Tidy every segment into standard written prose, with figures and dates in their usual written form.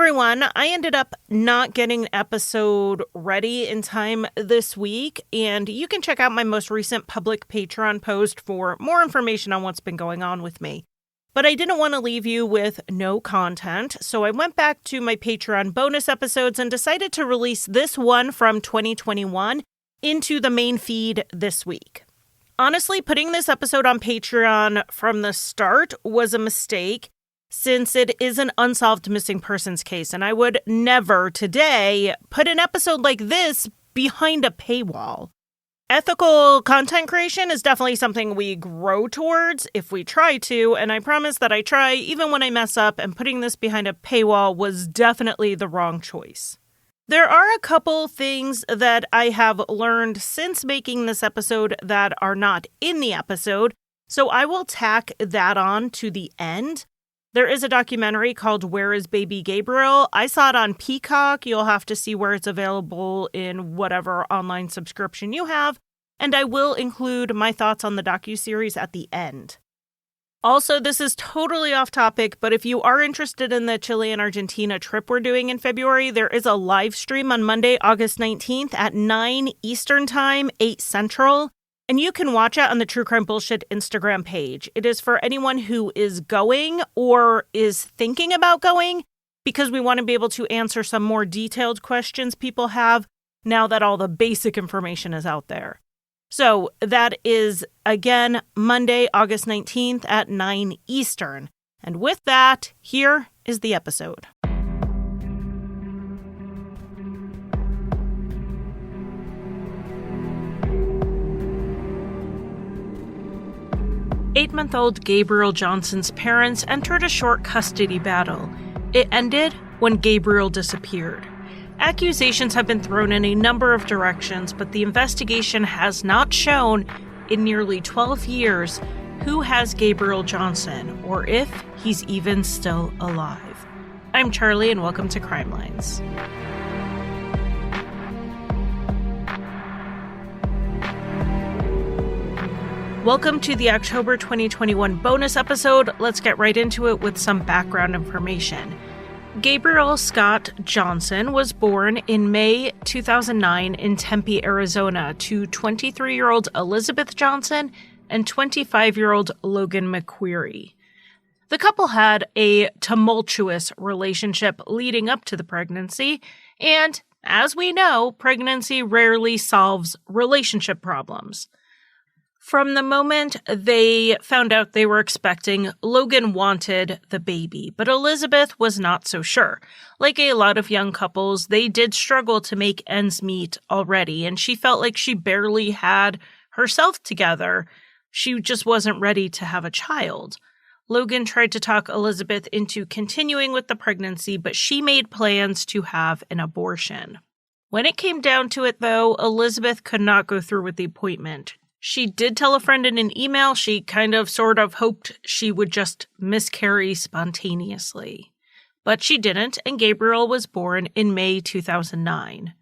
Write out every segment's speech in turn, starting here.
everyone. I ended up not getting an episode ready in time this week, and you can check out my most recent public Patreon post for more information on what's been going on with me. But I didn't want to leave you with no content, so I went back to my Patreon bonus episodes and decided to release this one from 2021 into the main feed this week. Honestly, putting this episode on Patreon from the start was a mistake, since it is an unsolved missing persons case, and I would never today put an episode like this behind a paywall. Ethical content creation is definitely something we grow towards if we try to, and I promise that I try even when I mess up, and putting this behind a paywall was definitely the wrong choice. There are a couple things that I have learned since making this episode that are not in the episode, so I will tack that on to the end. There is a documentary called Where is Baby Gabriel? I saw it on Peacock. You'll have to see where it's available in whatever online subscription you have. And I will include my thoughts on the docuseries at the end. Also, this is totally off topic, but if you are interested in the Chile and Argentina trip we're doing in February, there is a live stream on Monday, August 19th at 9 Eastern Time, 8 Central. And you can watch it on the True Crime Bullshit Instagram page. It is for anyone who is going or is thinking about going, because we want to be able to answer some more detailed questions people have now that all the basic information is out there. So that is, again, Monday, August 19th at 9 Eastern. And with that, here is the episode. Eight-month-old Gabriel Johnson's parents entered a short custody battle. It ended when Gabriel disappeared. Accusations have been thrown in a number of directions, but the investigation has not shown, in nearly 12 years, who has Gabriel Johnson, or if he's even still alive. I'm Charlie, and welcome to Crimelines. Welcome to the October 2021 bonus episode. Let's get right into it with some background information. Gabriel Scott Johnson was born in May 2009 in Tempe, Arizona, to 23-year-old Elizabeth Johnson and 25-year-old Logan McQueary. The couple had a tumultuous relationship leading up to the pregnancy, and as we know, pregnancy rarely solves relationship problems. From the moment they found out they were expecting, Logan wanted the baby, but Elizabeth was not so sure. Like a lot of young couples, they did struggle to make ends meet already, and she felt like she barely had herself together. She just wasn't ready to have a child. Logan tried to talk Elizabeth into continuing with the pregnancy, but she made plans to have an abortion. When it came down to it, though, Elizabeth could not go through with the appointment. She did tell a friend in an email she sort of hoped she would just miscarry spontaneously. But she didn't, and Gabriel was born in May 2009.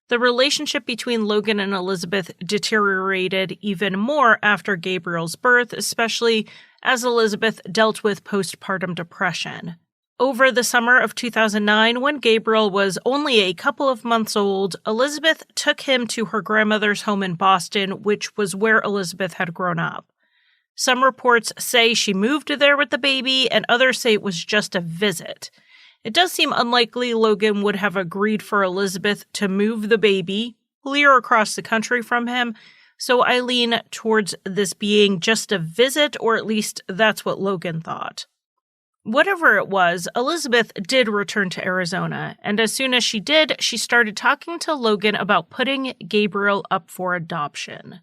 The relationship between Logan and Elizabeth deteriorated even more after Gabriel's birth, especially as Elizabeth dealt with postpartum depression. Over the summer of 2009, when Gabriel was only a couple of months old, Elizabeth took him to her grandmother's home in Boston, which was where Elizabeth had grown up. Some reports say she moved there with the baby, and others say it was just a visit. It does seem unlikely Logan would have agreed for Elizabeth to move the baby clear across the country from him, so I lean towards this being just a visit, or at least that's what Logan thought. Whatever it was, Elizabeth did return to Arizona, and as soon as she did, she started talking to Logan about putting Gabriel up for adoption.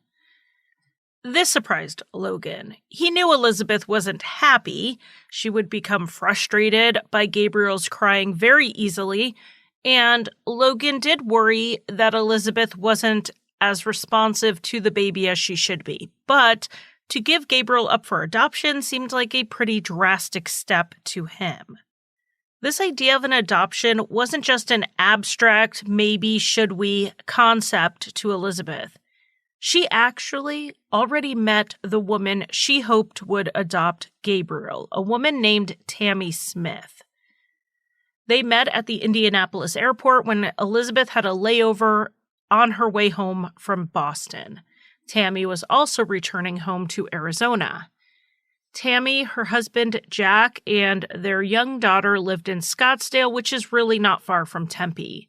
This surprised Logan. He knew Elizabeth wasn't happy. She would become frustrated by Gabriel's crying very easily, and Logan did worry that Elizabeth wasn't as responsive to the baby as she should be. But to give Gabriel up for adoption seemed like a pretty drastic step to him. This idea of an adoption wasn't just an abstract, maybe should we concept to Elizabeth. She actually already met the woman she hoped would adopt Gabriel, a woman named Tammy Smith. They met at the Indianapolis airport when Elizabeth had a layover on her way home from Boston. Tammy was also returning home to Arizona. Tammy, her husband Jack, and their young daughter lived in Scottsdale, which is really not far from Tempe.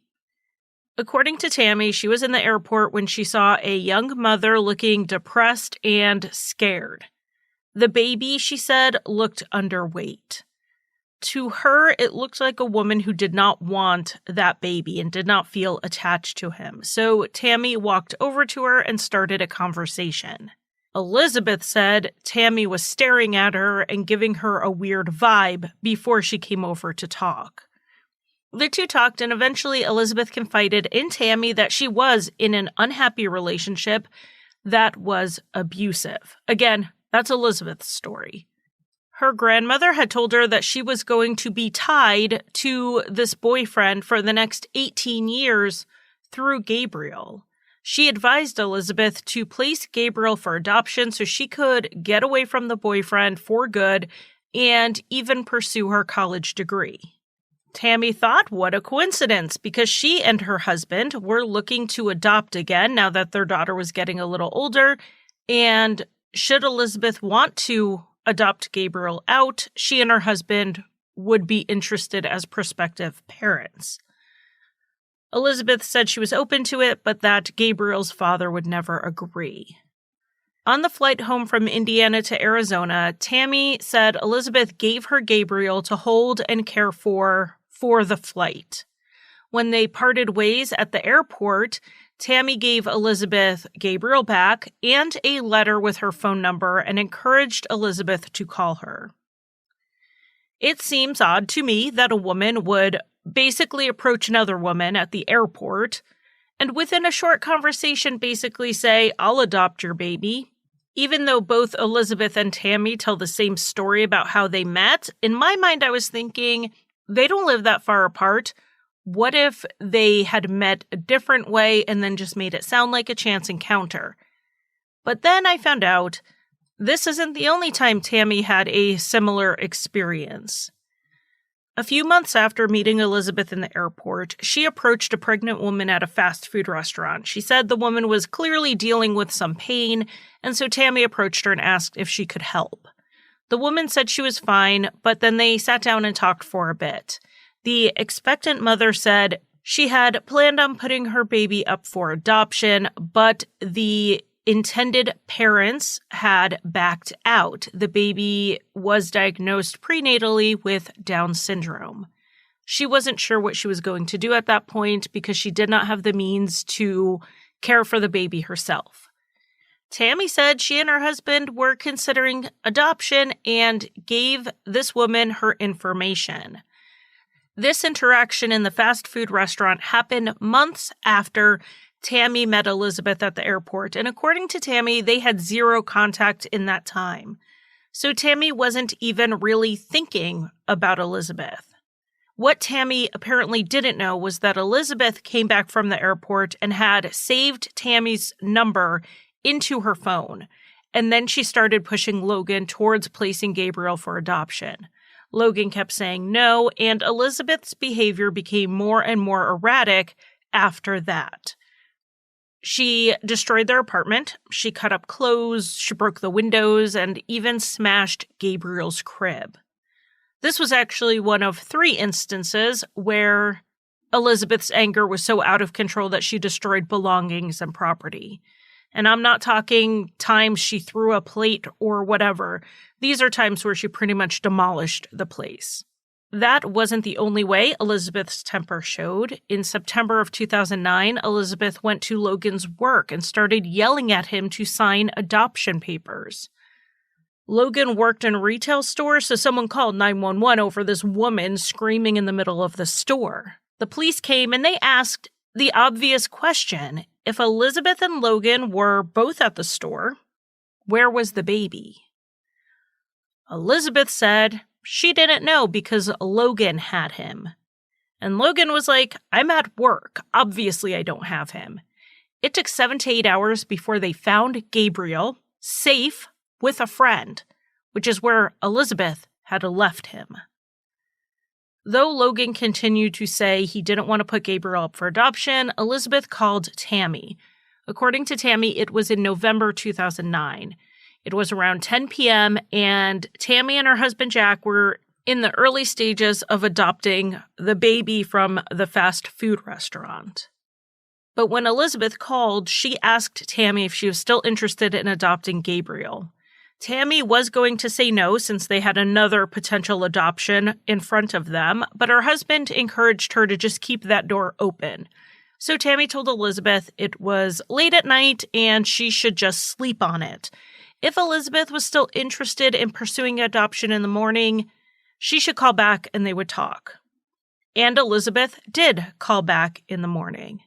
According to Tammy, she was in the airport when she saw a young mother looking depressed and scared. The baby, she said, looked underweight. To her, it looked like a woman who did not want that baby and did not feel attached to him. So Tammy walked over to her and started a conversation. Elizabeth said Tammy was staring at her and giving her a weird vibe before she came over to talk. The two talked, and eventually Elizabeth confided in Tammy that she was in an unhappy relationship that was abusive. Again, that's Elizabeth's story. Her grandmother had told her that she was going to be tied to this boyfriend for the next 18 years through Gabriel. She advised Elizabeth to place Gabriel for adoption so she could get away from the boyfriend for good and even pursue her college degree. Tammy thought, what a coincidence, because she and her husband were looking to adopt again now that their daughter was getting a little older, and should Elizabeth want to adopt Gabriel out, she and her husband would be interested as prospective parents. Elizabeth said she was open to it, but that Gabriel's father would never agree. On the flight home from Indiana to Arizona, Tammy said Elizabeth gave her Gabriel to hold and care for the flight. When they parted ways at the airport, Tammy gave Elizabeth Gabriel back and a letter with her phone number and encouraged Elizabeth to call her. It seems odd to me that a woman would basically approach another woman at the airport and within a short conversation basically say, I'll adopt your baby. Even though both Elizabeth and Tammy tell the same story about how they met, in my mind I was thinking, they don't live that far apart. What if they had met a different way and then just made it sound like a chance encounter? But then I found out this isn't the only time Tammy had a similar experience. A few months after meeting Elizabeth in the airport, she approached a pregnant woman at a fast food restaurant. She said the woman was clearly dealing with some pain, and so Tammy approached her and asked if she could help. The woman said she was fine, but then they sat down and talked for a bit. The expectant mother said she had planned on putting her baby up for adoption, but the intended parents had backed out. The baby was diagnosed prenatally with Down syndrome. She wasn't sure what she was going to do at that point because she did not have the means to care for the baby herself. Tammy said she and her husband were considering adoption and gave this woman her information. This interaction in the fast food restaurant happened months after Tammy met Elizabeth at the airport, and according to Tammy, they had zero contact in that time. So Tammy wasn't even really thinking about Elizabeth. What Tammy apparently didn't know was that Elizabeth came back from the airport and had saved Tammy's number into her phone, and then she started pushing Logan towards placing Gabriel for adoption. Logan kept saying no, and Elizabeth's behavior became more and more erratic after that. She destroyed their apartment, she cut up clothes, she broke the windows, and even smashed Gabriel's crib. This was actually one of 3 instances where Elizabeth's anger was so out of control that she destroyed belongings and property. And I'm not talking times she threw a plate or whatever. These are times where she pretty much demolished the place. That wasn't the only way Elizabeth's temper showed. In September of 2009, Elizabeth went to Logan's work and started yelling at him to sign adoption papers. Logan worked in a retail store, so someone called 911 over this woman screaming in the middle of the store. The police came and they asked the obvious question. If Elizabeth and Logan were both at the store, where was the baby? Elizabeth said she didn't know because Logan had him. And Logan was like, I'm at work. Obviously, I don't have him. It took 7 to 8 hours before they found Gabriel, safe, with a friend, which is where Elizabeth had left him. Though Logan continued to say he didn't want to put Gabriel up for adoption, Elizabeth called Tammy. According to Tammy, it was in November 2009. It was around 10 p.m., and Tammy and her husband Jack were in the early stages of adopting the baby from the fast food restaurant. But when Elizabeth called, she asked Tammy if she was still interested in adopting Gabriel. Tammy was going to say no since they had another potential adoption in front of them, but her husband encouraged her to just keep that door open. So Tammy told Elizabeth it was late at night and she should just sleep on it. If Elizabeth was still interested in pursuing adoption in the morning, she should call back and they would talk. And Elizabeth did call back in the morning.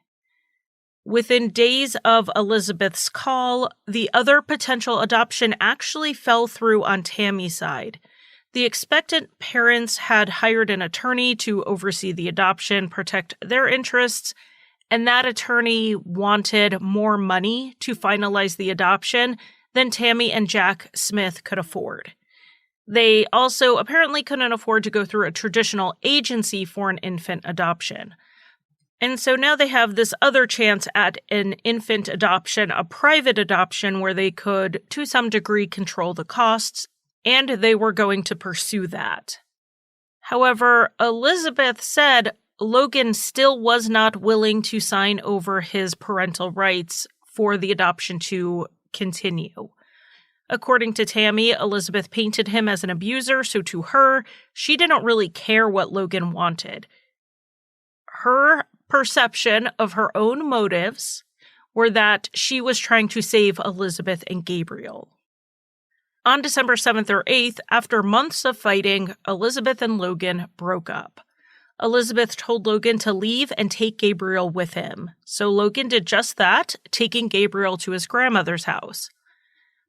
Within days of Elizabeth's call, the other potential adoption actually fell through on Tammy's side. The expectant parents had hired an attorney to oversee the adoption, protect their interests, and that attorney wanted more money to finalize the adoption than Tammy and Jack Smith could afford. They also apparently couldn't afford to go through a traditional agency for an infant adoption. And so now they have this other chance at an infant adoption, a private adoption where they could, to some degree, control the costs, and they were going to pursue that. However, Elizabeth said Logan still was not willing to sign over his parental rights for the adoption to continue. According to Tammy, Elizabeth painted him as an abuser, so to her, she didn't really care what Logan wanted. Her perception of her own motives were that she was trying to save Elizabeth and Gabriel. On December 7th or 8th, after months of fighting, Elizabeth and Logan broke up. Elizabeth told Logan to leave and take Gabriel with him. So Logan did just that, taking Gabriel to his grandmother's house.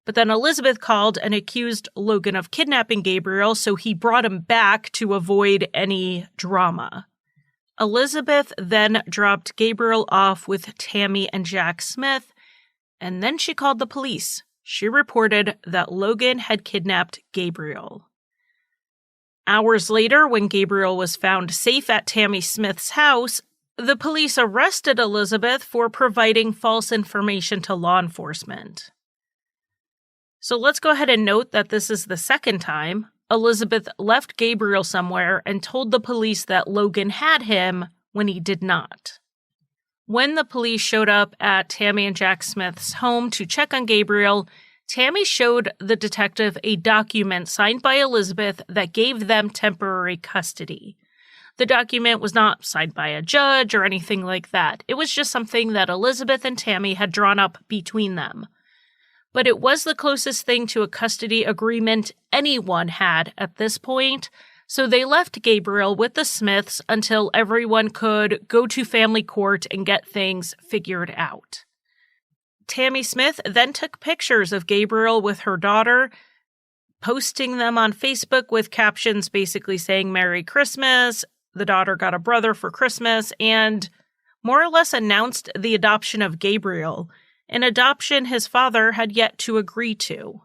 But then Elizabeth called and accused Logan of kidnapping Gabriel, so he brought him back to avoid any drama. Elizabeth then dropped Gabriel off with Tammy and Jack Smith, and then she called the police. She reported that Logan had kidnapped Gabriel. Hours later, when Gabriel was found safe at Tammy Smith's house, the police arrested Elizabeth for providing false information to law enforcement. So let's go ahead and note that this is the second time Elizabeth left Gabriel somewhere and told the police that Logan had him when he did not. When the police showed up at Tammy and Jack Smith's home to check on Gabriel, Tammy showed the detective a document signed by Elizabeth that gave them temporary custody. The document was not signed by a judge or anything like that. It was just something that Elizabeth and Tammy had drawn up between them. But it was the closest thing to a custody agreement anyone had at this point, so they left Gabriel with the Smiths until everyone could go to family court and get things figured out. Tammy Smith then took pictures of Gabriel with her daughter, posting them on Facebook with captions basically saying Merry Christmas, the daughter got a brother for Christmas, and more or less announced the adoption of Gabriel, an adoption his father had yet to agree to.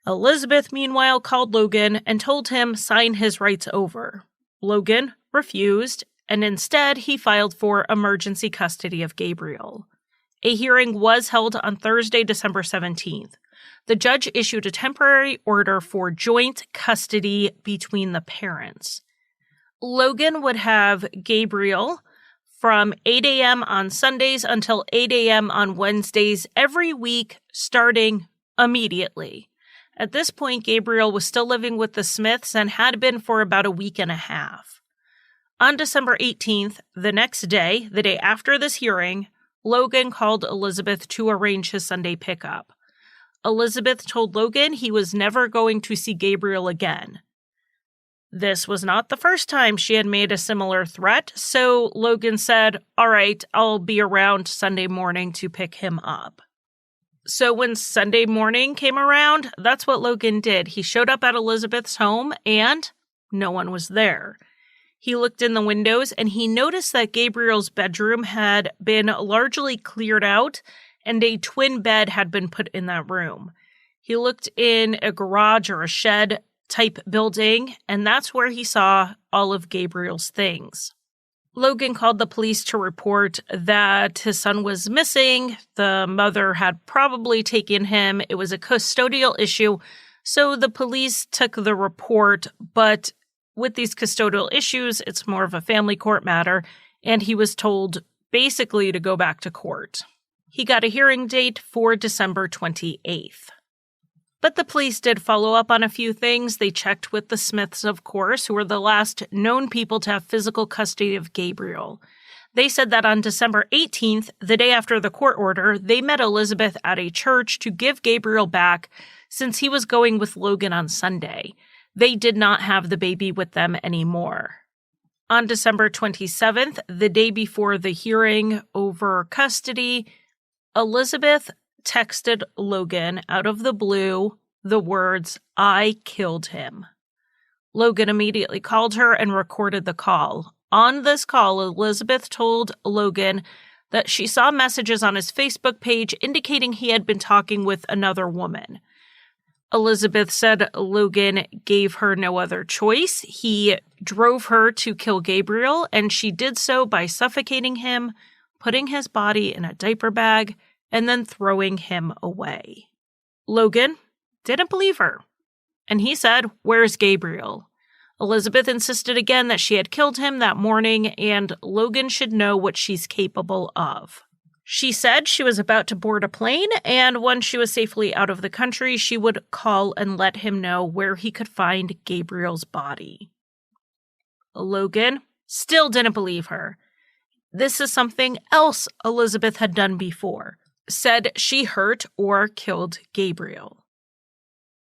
Elizabeth, meanwhile, called Logan and told him sign his rights over. Logan refused, and instead he filed for emergency custody of Gabriel. A hearing was held on Thursday, December 17th. The judge issued a temporary order for joint custody between the parents. Logan would have Gabriel from 8 a.m. on Sundays until 8 a.m. on Wednesdays every week, starting immediately. At this point, Gabriel was still living with the Smiths and had been for about a week and a half. On December 18th, the next day, the day after this hearing, Logan called Elizabeth to arrange his Sunday pickup. Elizabeth told Logan he was never going to see Gabriel again. This was not the first time she had made a similar threat, so Logan said, "All right, I'll be around Sunday morning to pick him up." So when Sunday morning came around, that's what Logan did. He showed up at Elizabeth's home, and no one was there. He looked in the windows, and he noticed that Gabriel's bedroom had been largely cleared out, and a twin bed had been put in that room. He looked in a garage or a shed, type building, and that's where he saw all of Gabriel's things. Logan called the police to report that his son was missing. The mother had probably taken him. It was a custodial issue, so the police took the report, but with these custodial issues, it's more of a family court matter, and he was told basically to go back to court. He got a hearing date for December 28th. But the police did follow up on a few things. They checked with the Smiths, of course, who were the last known people to have physical custody of Gabriel. They said that on December 18th, the day after the court order, they met Elizabeth at a church to give Gabriel back since he was going with Logan on Sunday. They did not have the baby with them anymore. On December 27th, the day before the hearing over custody, Elizabeth texted Logan out of the blue the words, "I killed him." Logan immediately called her and recorded the call. On this call, Elizabeth told Logan that she saw messages on his Facebook page indicating he had been talking with another woman. Elizabeth said Logan gave her no other choice. He drove her to kill Gabriel, and she did so by suffocating him, putting his body in a diaper bag, and then throwing him away. Logan didn't believe her, and he said, "Where's Gabriel?" Elizabeth insisted again that she had killed him that morning, and Logan should know what she's capable of. She said she was about to board a plane, and once she was safely out of the country, she would call and let him know where he could find Gabriel's body. Logan still didn't believe her. This is something else Elizabeth had done before. Said she hurt or killed Gabriel.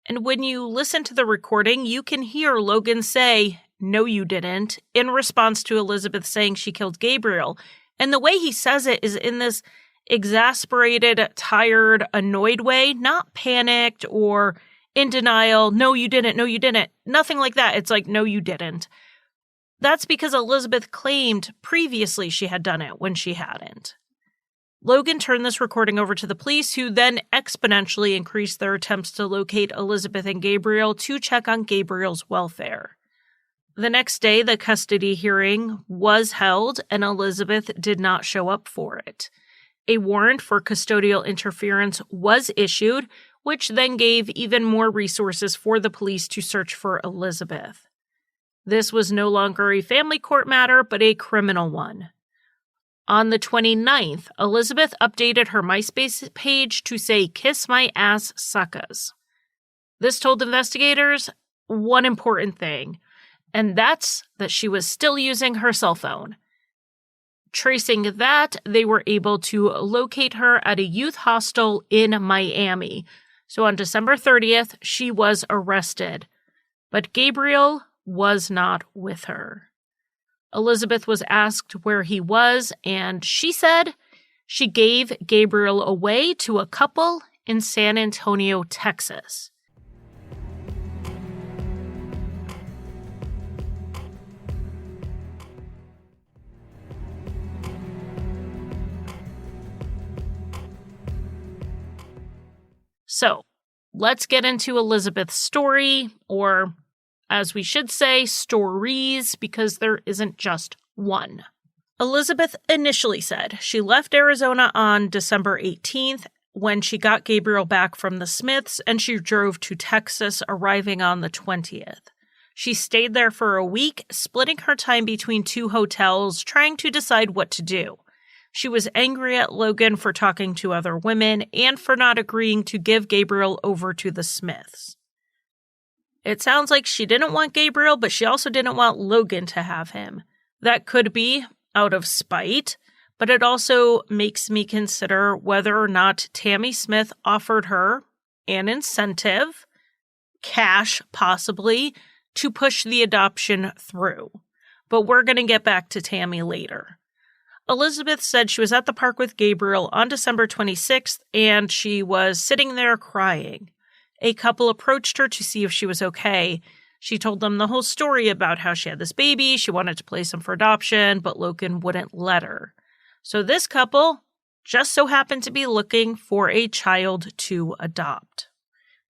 And when you listen to the recording, you can hear Logan say, "No, you didn't," in response to Elizabeth saying she killed Gabriel. And the way he says it is in this exasperated, tired, annoyed way, not panicked or in denial. "No, you didn't. No, you didn't." Nothing like that. It's like, "No, you didn't." That's because Elizabeth claimed previously she had done it when she hadn't. Logan turned this recording over to the police, who then exponentially increased their attempts to locate Elizabeth and Gabriel to check on Gabriel's welfare. The next day, the custody hearing was held, and Elizabeth did not show up for it. A warrant for custodial interference was issued, which then gave even more resources for the police to search for Elizabeth. This was no longer a family court matter, but a criminal one. On the 29th, Elizabeth updated her MySpace page to say, "Kiss my ass, suckas." This told investigators one important thing, and that's that she was still using her cell phone. Tracing that, they were able to locate her at a youth hostel in Miami. So on December 30th, she was arrested, but Gabriel was not with her. Elizabeth was asked where he was, and she said she gave Gabriel away to a couple in San Antonio, Texas. So, let's get into Elizabeth's story, or as we should say, stories, because there isn't just one. Elizabeth initially said she left Arizona on December 18th when she got Gabriel back from the Smiths, and she drove to Texas, arriving on the 20th. She stayed there for a week, splitting her time between two hotels, trying to decide what to do. She was angry at Logan for talking to other women and for not agreeing to give Gabriel over to the Smiths. It sounds like she didn't want Gabriel, but she also didn't want Logan to have him. That could be out of spite, but it also makes me consider whether or not Tammy Smith offered her an incentive, cash possibly, to push the adoption through. But we're going to get back to Tammy later. Elizabeth said she was at the park with Gabriel on December 26th, and she was sitting there crying. A couple approached her to see if she was okay. She told them the whole story about how she had this baby, she wanted to place him for adoption, but Logan wouldn't let her. So this couple just so happened to be looking for a child to adopt.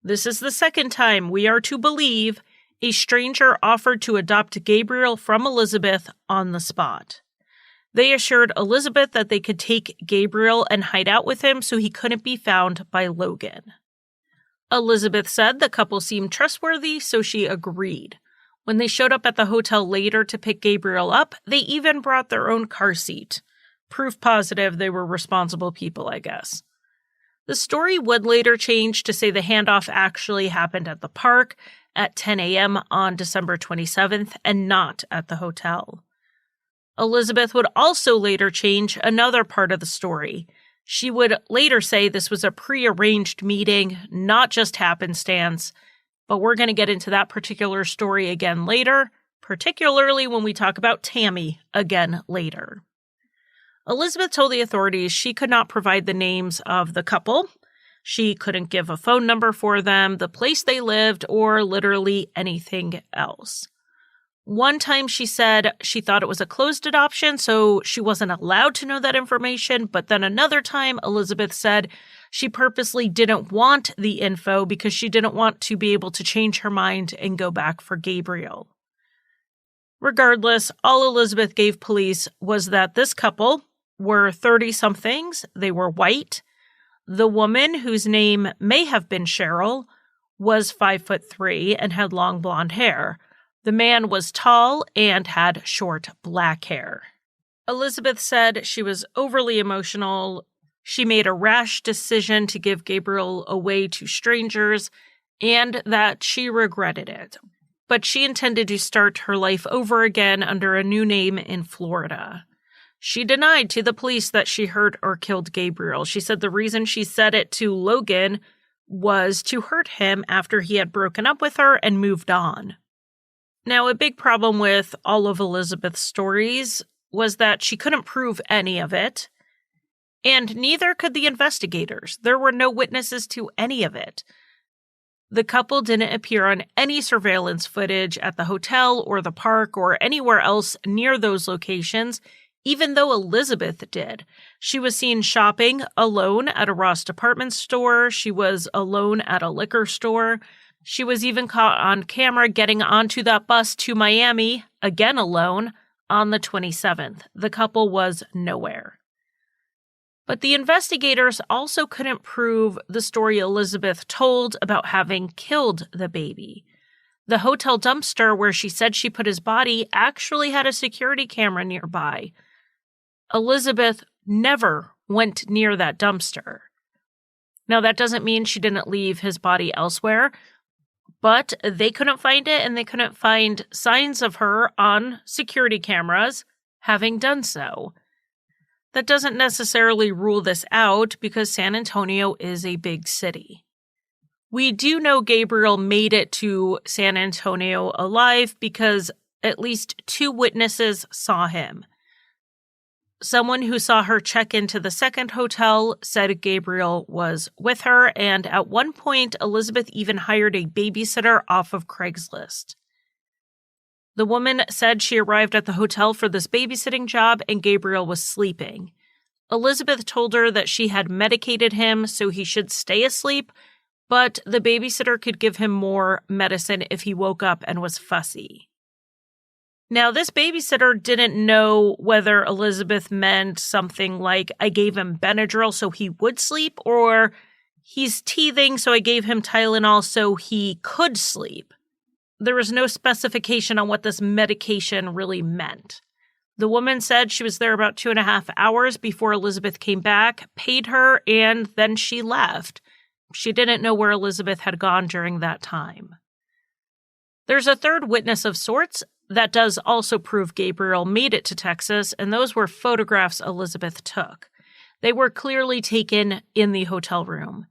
This is the second time we are to believe a stranger offered to adopt Gabriel from Elizabeth on the spot. They assured Elizabeth that they could take Gabriel and hide out with him so he couldn't be found by Logan. Elizabeth said the couple seemed trustworthy, so she agreed. When they showed up at the hotel later to pick Gabriel up, they even brought their own car seat. Proof positive they were responsible people, I guess. The story would later change to say the handoff actually happened at the park at 10 a.m. on December 27th and not at the hotel. Elizabeth would also later change another part of the story. She would later say this was a prearranged meeting, not just happenstance, but we're going to get into that particular story again later, particularly when we talk about Tammy again later. Elizabeth told the authorities she could not provide the names of the couple. She couldn't give a phone number for them, the place they lived, or literally anything else. One time she said she thought it was a closed adoption, so she wasn't allowed to know that information. But then another time, Elizabeth said she purposely didn't want the info because she didn't want to be able to change her mind and go back for Gabriel. Regardless, all Elizabeth gave police was that this couple were 30-somethings. They were white. The woman, whose name may have been Cheryl, was 5'3" and had long blonde hair. The man was tall and had short black hair. Elizabeth said she was overly emotional. She made a rash decision to give Gabriel away to strangers and that she regretted it. But she intended to start her life over again under a new name in Florida. She denied to the police that she hurt or killed Gabriel. She said the reason she said it to Logan was to hurt him after he had broken up with her and moved on. Now, a big problem with all of Elizabeth's stories was that she couldn't prove any of it, and neither could the investigators. There were no witnesses to any of it. The couple didn't appear on any surveillance footage at the hotel or the park or anywhere else near those locations, even though Elizabeth did. She was seen shopping alone at a Ross department store. She was alone at a liquor store. She was even caught on camera getting onto that bus to Miami, again alone, on the 27th. The couple was nowhere. But the investigators also couldn't prove the story Elizabeth told about having killed the baby. The hotel dumpster where she said she put his body actually had a security camera nearby. Elizabeth never went near that dumpster. Now, that doesn't mean she didn't leave his body elsewhere, but they couldn't find it, and they couldn't find signs of her on security cameras having done so. That doesn't necessarily rule this out because San Antonio is a big city. We do know Gabriel made it to San Antonio alive because at least 2 witnesses saw him. Someone who saw her check into the second hotel said Gabriel was with her, and at one point, Elizabeth even hired a babysitter off of Craigslist. The woman said she arrived at the hotel for this babysitting job and Gabriel was sleeping. Elizabeth told her that she had medicated him so he should stay asleep, but the babysitter could give him more medicine if he woke up and was fussy. Now, this babysitter didn't know whether Elizabeth meant something like, I gave him Benadryl so he would sleep, or he's teething so I gave him Tylenol so he could sleep. There was no specification on what this medication really meant. The woman said she was there about 2.5 hours before Elizabeth came back, paid her, and then she left. She didn't know where Elizabeth had gone during that time. There's a third witness of sorts that does also prove Gabriel made it to Texas, and those were photographs Elizabeth took. They were clearly taken in the hotel room.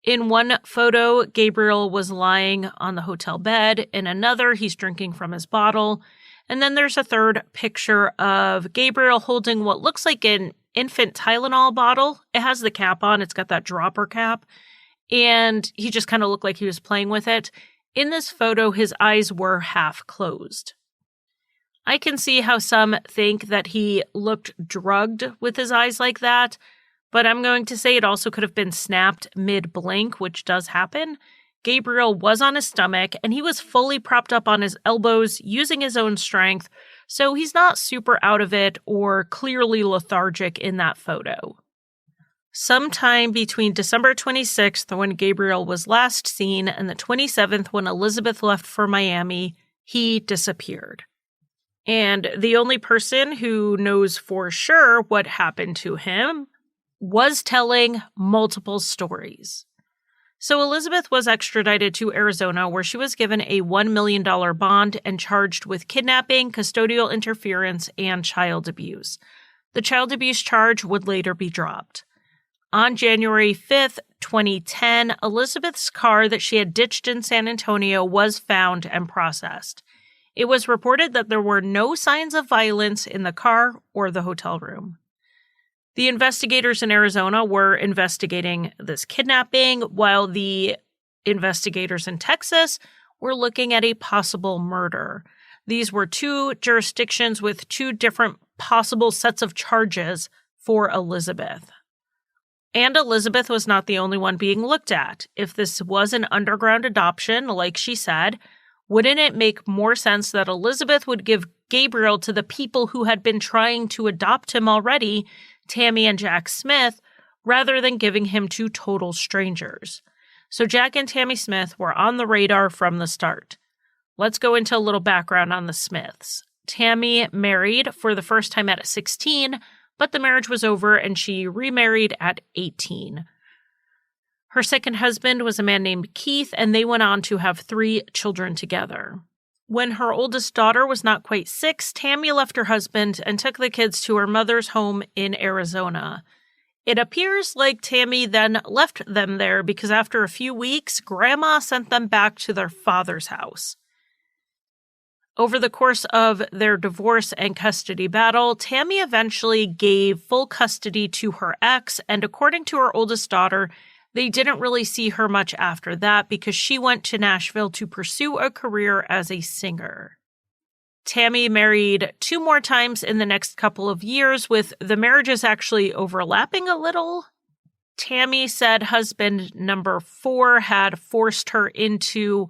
In one photo, Gabriel was lying on the hotel bed. In another, he's drinking from his bottle. And then there's a third picture of Gabriel holding what looks like an infant Tylenol bottle. It has the cap on. It's got that dropper cap. And he just kind of looked like he was playing with it. In this photo, his eyes were half closed. I can see how some think that he looked drugged with his eyes like that, but I'm going to say it also could have been snapped mid-blink, which does happen. Gabriel was on his stomach, and he was fully propped up on his elbows using his own strength, so he's not super out of it or clearly lethargic in that photo. Sometime between December 26th, when Gabriel was last seen, and the 27th, when Elizabeth left for Miami, he disappeared. And the only person who knows for sure what happened to him was telling multiple stories. So Elizabeth was extradited to Arizona, where she was given a $1 million bond and charged with kidnapping, custodial interference, and child abuse. The child abuse charge would later be dropped. On January 5th, 2010, Elizabeth's car that she had ditched in San Antonio was found and processed. It was reported that there were no signs of violence in the car or the hotel room. The investigators in Arizona were investigating this kidnapping, while the investigators in Texas were looking at a possible murder. These were two jurisdictions with two different possible sets of charges for Elizabeth. And Elizabeth was not the only one being looked at. If this was an underground adoption, like she said, wouldn't it make more sense that Elizabeth would give Gabriel to the people who had been trying to adopt him already, Tammy and Jack Smith, rather than giving him to total strangers? So Jack and Tammy Smith were on the radar from the start. Let's go into a little background on the Smiths. Tammy married for the first time at 16, but the marriage was over and she remarried at 18. Her second husband was a man named Keith, and they went on to have 3 children together. When her oldest daughter was not quite 6, Tammy left her husband and took the kids to her mother's home in Arizona. It appears like Tammy then left them there because after a few weeks, Grandma sent them back to their father's house. Over the course of their divorce and custody battle, Tammy eventually gave full custody to her ex, and according to her oldest daughter, they didn't really see her much after that because she went to Nashville to pursue a career as a singer. Tammy married 2 more times in the next couple of years, with the marriages actually overlapping a little. Tammy said husband number 4 had forced her into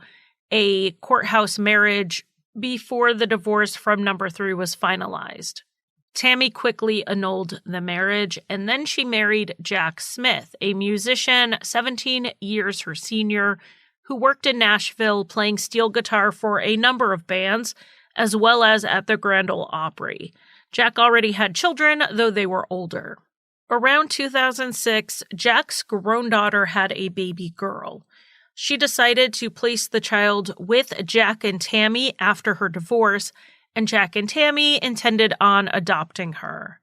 a courthouse marriage before the divorce from number 3 was finalized. Tammy quickly annulled the marriage, and then she married Jack Smith, a musician 17 years her senior, who worked in Nashville playing steel guitar for a number of bands, as well as at the Grand Ole Opry. Jack already had children, though they were older. Around 2006, Jack's grown daughter had a baby girl. She decided to place the child with Jack and Tammy after her divorce, and Jack and Tammy intended on adopting her.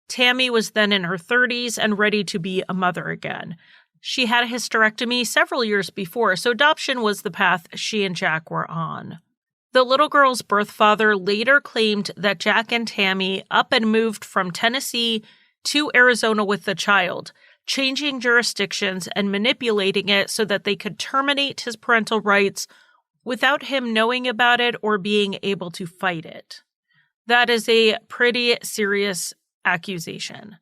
Tammy was then in her 30s and ready to be a mother again. She had a hysterectomy several years before, so adoption was the path she and Jack were on. The little girl's birth father later claimed that Jack and Tammy up and moved from Tennessee to Arizona with the child, changing jurisdictions and manipulating it so that they could terminate his parental rights without him knowing about it or being able to fight it. That is a pretty serious accusation.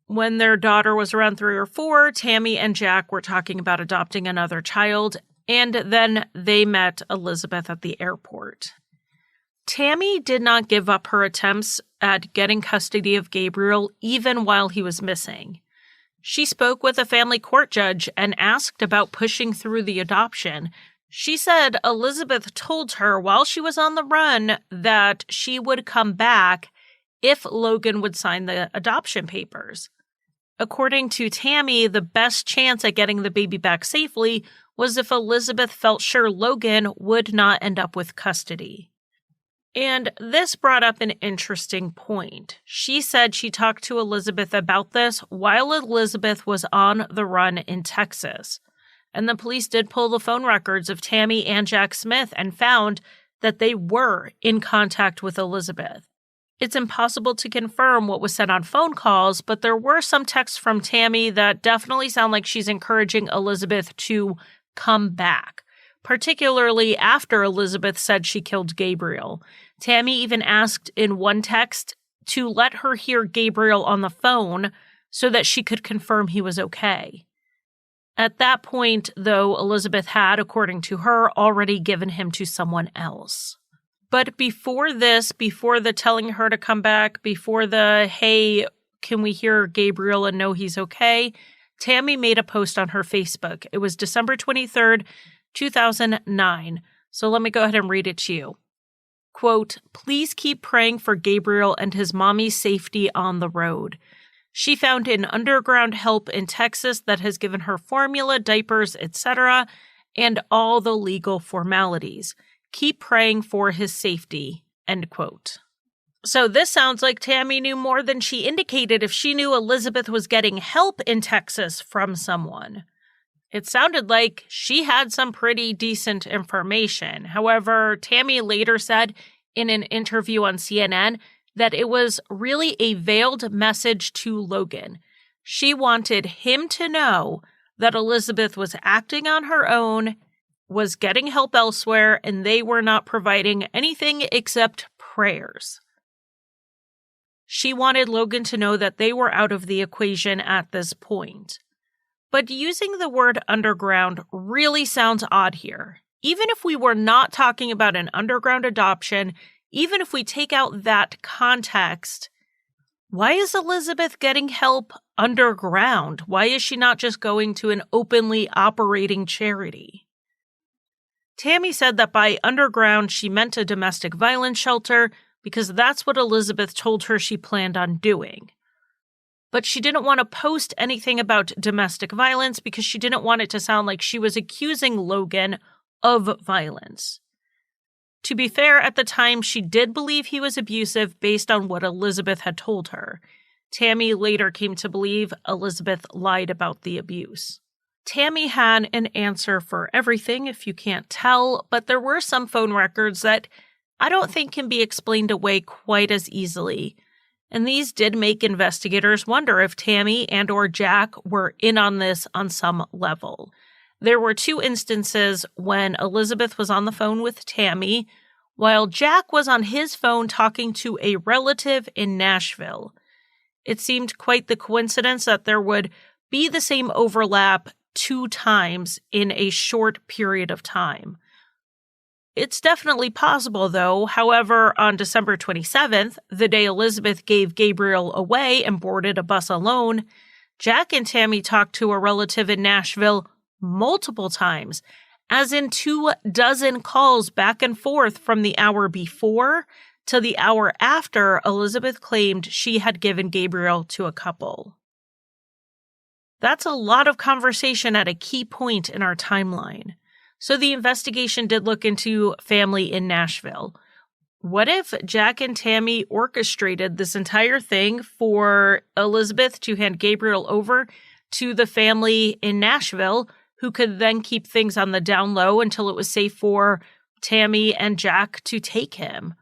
When their daughter was around 3 or 4, Tammy and Jack were talking about adopting another child, and then they met Elizabeth at the airport. Tammy did not give up her attempts at getting custody of Gabriel even while he was missing. She spoke with a family court judge and asked about pushing through the adoption. She said Elizabeth told her while she was on the run that she would come back if Logan would sign the adoption papers. According to Tammy, the best chance at getting the baby back safely was if Elizabeth felt sure Logan would not end up with custody. And this brought up an interesting point. She said she talked to Elizabeth about this while Elizabeth was on the run in Texas. And the police did pull the phone records of Tammy and Jack Smith and found that they were in contact with Elizabeth. It's impossible to confirm what was said on phone calls, but there were some texts from Tammy that definitely sound like she's encouraging Elizabeth to come back, particularly after Elizabeth said she killed Gabriel. Tammy even asked in one text to let her hear Gabriel on the phone so that she could confirm he was okay. At that point, though, Elizabeth had, according to her, already given him to someone else. But before this, before the telling her to come back, before the, hey, can we hear Gabriel and know he's okay, Tammy made a post on her Facebook. It was December 23rd, 2009. So let me go ahead and read it to you. Quote, "Please keep praying for Gabriel and his mommy's safety on the road. She found an underground help in Texas that has given her formula, diapers, etc., and all the legal formalities. Keep praying for his safety." End quote. So this sounds like Tammy knew more than she indicated if she knew Elizabeth was getting help in Texas from someone. It sounded like she had some pretty decent information. However, Tammy later said in an interview on CNN that it was really a veiled message to Logan. She wanted him to know that Elizabeth was acting on her own, was getting help elsewhere, and they were not providing anything except prayers. She wanted Logan to know that they were out of the equation at this point. But using the word underground really sounds odd here. Even if we were not talking about an underground adoption, even if we take out that context, why is Elizabeth getting help underground? Why is she not just going to an openly operating charity? Tammy said that by underground, she meant a domestic violence shelter because that's what Elizabeth told her she planned on doing. But she didn't want to post anything about domestic violence because she didn't want it to sound like she was accusing Logan of violence. To be fair, at the time, she did believe he was abusive based on what Elizabeth had told her. Tammy later came to believe Elizabeth lied about the abuse. Tammy had an answer for everything, if you can't tell, but there were some phone records that I don't think can be explained away quite as easily. And these did make investigators wonder if Tammy and or Jack were in on this on some level. There were two instances when Elizabeth was on the phone with Tammy, while Jack was on his phone talking to a relative in Nashville. It seemed quite the coincidence that there would be the same overlap 2 times in a short period of time. It's definitely possible, though. However, on December 27th, the day Elizabeth gave Gabriel away and boarded a bus alone, Jack and Tammy talked to a relative in Nashville multiple times, as in 24 calls back and forth from the hour before to the hour after Elizabeth claimed she had given Gabriel to a couple. That's a lot of conversation at a key point in our timeline. So the investigation did look into family in Nashville. What if Jack and Tammy orchestrated this entire thing for Elizabeth to hand Gabriel over to the family in Nashville, who could then keep things on the down low until it was safe for Tammy and Jack to take him?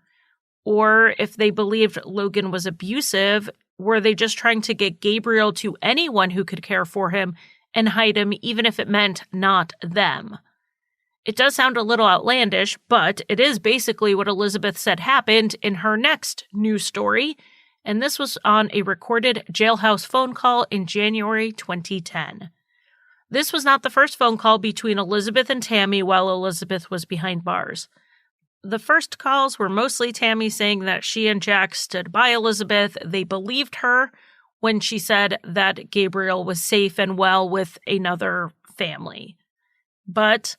Or if they believed Logan was abusive, were they just trying to get Gabriel to anyone who could care for him and hide him, even if it meant not them? It does sound a little outlandish, but it is basically what Elizabeth said happened in her next news story, and this was on a recorded jailhouse phone call in January 2010. This was not the first phone call between Elizabeth and Tammy while Elizabeth was behind bars. The first calls were mostly Tammy saying that she and Jack stood by Elizabeth. They believed her when she said that Gabriel was safe and well with another family. But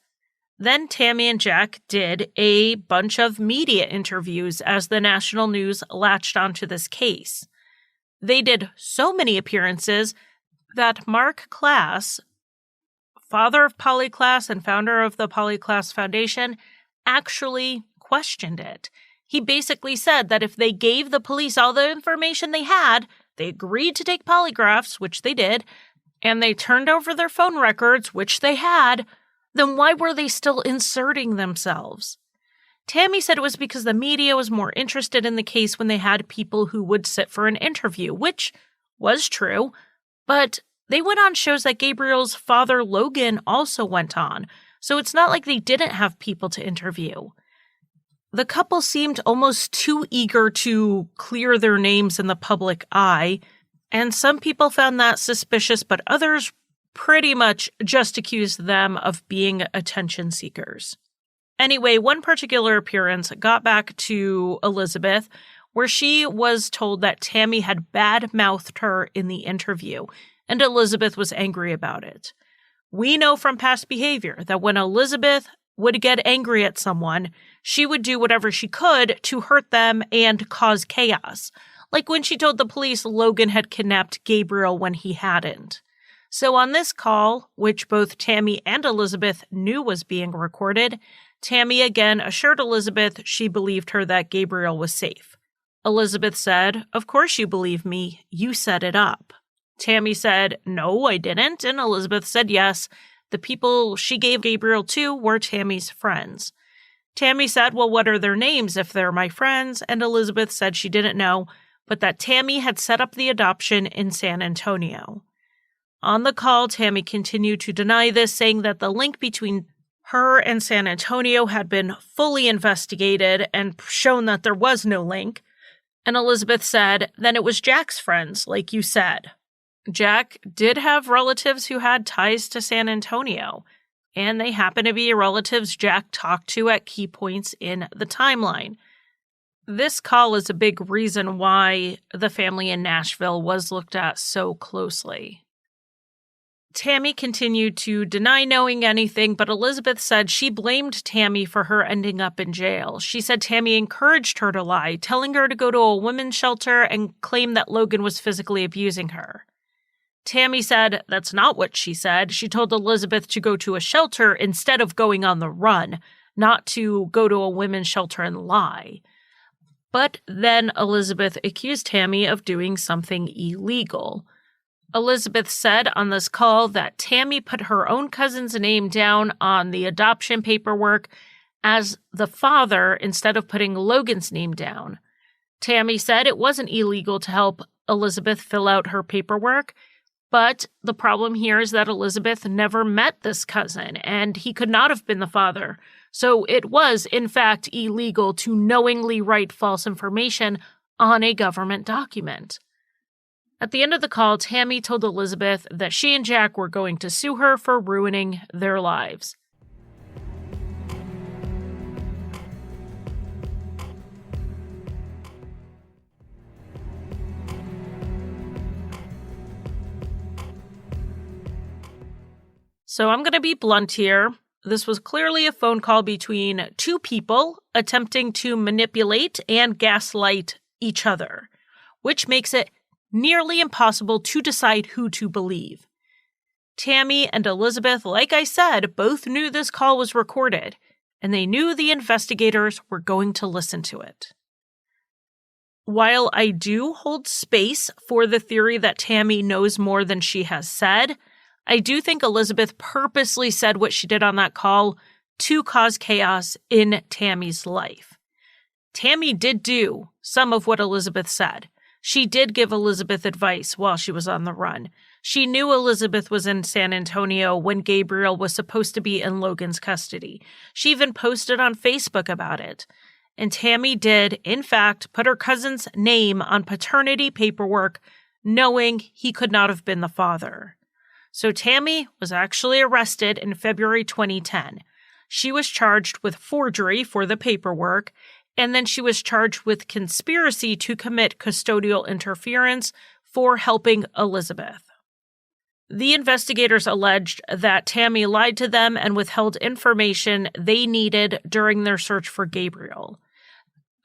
then Tammy and Jack did a bunch of media interviews as the national news latched onto this case. They did so many appearances that Mark Klass, father of Polyclass and founder of the Polyclass Foundation, actually questioned it. He basically said that if they gave the police all the information they had, they agreed to take polygraphs, which they did, and they turned over their phone records, which they had, then why were they still inserting themselves? Tammy said it was because the media was more interested in the case when they had people who would sit for an interview, which was true, but they went on shows that Gabriel's father, Logan, also went on, so it's not like they didn't have people to interview. The couple seemed almost too eager to clear their names in the public eye, and some people found that suspicious, but others pretty much just accused them of being attention seekers. Anyway, one particular appearance got back to Elizabeth where she was told that Tammy had bad-mouthed her in the interview, and Elizabeth was angry about it. We know from past behavior that when Elizabeth would get angry at someone, she would do whatever she could to hurt them and cause chaos, like when she told the police Logan had kidnapped Gabriel when he hadn't. So on this call, which both Tammy and Elizabeth knew was being recorded, Tammy again assured Elizabeth she believed her that Gabriel was safe. Elizabeth said, "Of course you believe me. You set it up." Tammy said, "No, I didn't." And Elizabeth said, "Yes. The people she gave Gabriel to were Tammy's friends." Tammy said, "Well, what are their names if they're my friends?" And Elizabeth said she didn't know, but that Tammy had set up the adoption in San Antonio. On the call, Tammy continued to deny this, saying that the link between her and San Antonio had been fully investigated and shown that there was no link. And Elizabeth said, "Then it was Jack's friends, like you said." Jack did have relatives who had ties to San Antonio, and they happen to be relatives Jack talked to at key points in the timeline. This call is a big reason why the family in Nashville was looked at so closely. Tammy continued to deny knowing anything, but Elizabeth said she blamed Tammy for her ending up in jail. She said Tammy encouraged her to lie, telling her to go to a women's shelter and claim that Logan was physically abusing her. Tammy said that's not what she said. She told Elizabeth to go to a shelter instead of going on the run, not to go to a women's shelter and lie. But then Elizabeth accused Tammy of doing something illegal. Elizabeth said on this call that Tammy put her own cousin's name down on the adoption paperwork as the father instead of putting Logan's name down. Tammy said it wasn't illegal to help Elizabeth fill out her paperwork, but the problem here is that Elizabeth never met this cousin, and he could not have been the father. So it was, in fact, illegal to knowingly write false information on a government document. At the end of the call, Tammy told Elizabeth that she and Jack were going to sue her for ruining their lives. So I'm going to be blunt here. This was clearly a phone call between two people attempting to manipulate and gaslight each other, which makes it nearly impossible to decide who to believe. Tammy and Elizabeth, like I said, both knew this call was recorded, and they knew the investigators were going to listen to it. While I do hold space for the theory that Tammy knows more than she has said, I do think Elizabeth purposely said what she did on that call to cause chaos in Tammy's life. Tammy did do some of what Elizabeth said. She did give Elizabeth advice while she was on the run. She knew Elizabeth was in San Antonio when Gabriel was supposed to be in Logan's custody. She even posted on Facebook about it. And Tammy did, in fact, put her cousin's name on paternity paperwork, knowing he could not have been the father. So Tammy was actually arrested in February 2010. She was charged with forgery for the paperwork, and then she was charged with conspiracy to commit custodial interference for helping Elizabeth. The investigators alleged that Tammy lied to them and withheld information they needed during their search for Gabriel.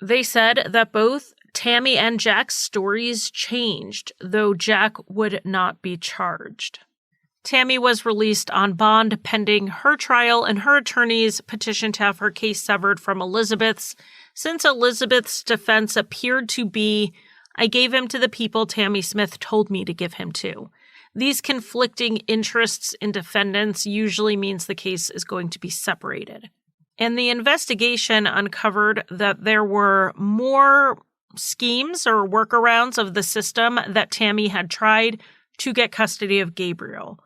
They said that both Tammy and Jack's stories changed, though Jack would not be charged. Tammy was released on bond pending her trial, and her attorneys petitioned to have her case severed from Elizabeth's, since Elizabeth's defense appeared to be, "I gave him to the people Tammy Smith told me to give him to." These conflicting interests in defendants usually means the case is going to be separated. And the investigation uncovered that there were more schemes or workarounds of the system that Tammy had tried to get custody of Gabriel.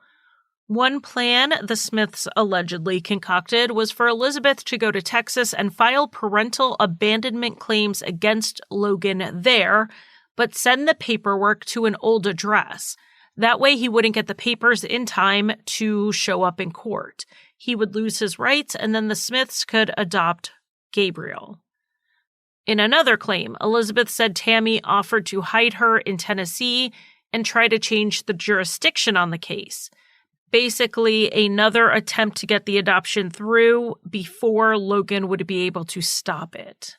One plan the Smiths allegedly concocted was for Elizabeth to go to Texas and file parental abandonment claims against Logan there, but send the paperwork to an old address. That way he wouldn't get the papers in time to show up in court. He would lose his rights, and then the Smiths could adopt Gabriel. In another claim, Elizabeth said Tammy offered to hide her in Tennessee and try to change the jurisdiction on the case. Basically, another attempt to get the adoption through before Logan would be able to stop it.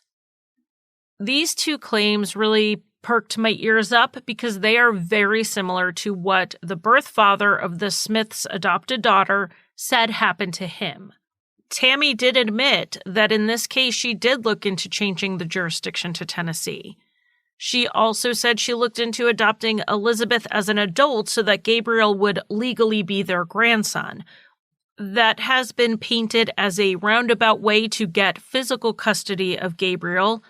These two claims really perked my ears up because they are very similar to what the birth father of the Smiths' adopted daughter said happened to him. Tammy did admit that in this case she did look into changing the jurisdiction to Tennessee. She also said she looked into adopting Elizabeth as an adult so that Gabriel would legally be their grandson. That has been painted as a roundabout way to get physical custody of Gabriel.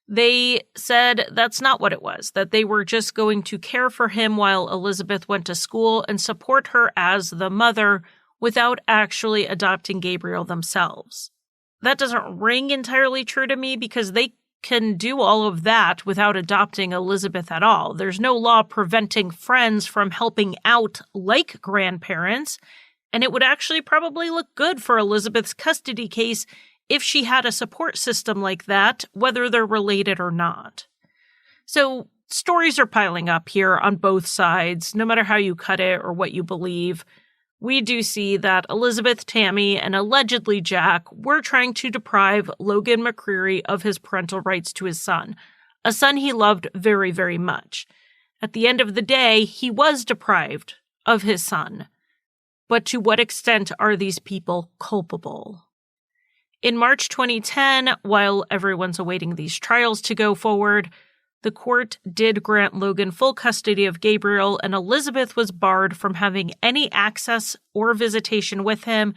They said that's not what it was, that they were just going to care for him while Elizabeth went to school and support her as the mother without actually adopting Gabriel themselves. That doesn't ring entirely true to me because they can do all of that without adopting Elizabeth at all. There's no law preventing friends from helping out like grandparents, and it would actually probably look good for Elizabeth's custody case if she had a support system like that, whether they're related or not. So stories are piling up here on both sides, no matter how you cut it or what you believe. We do see that Elizabeth, Tammy, and allegedly Jack were trying to deprive Logan McCreary of his parental rights to his son, a son he loved very, very much. At the end of the day, he was deprived of his son. But to what extent are these people culpable? In March 2010, while everyone's awaiting these trials to go forward, the court did grant Logan full custody of Gabriel, and Elizabeth was barred from having any access or visitation with him,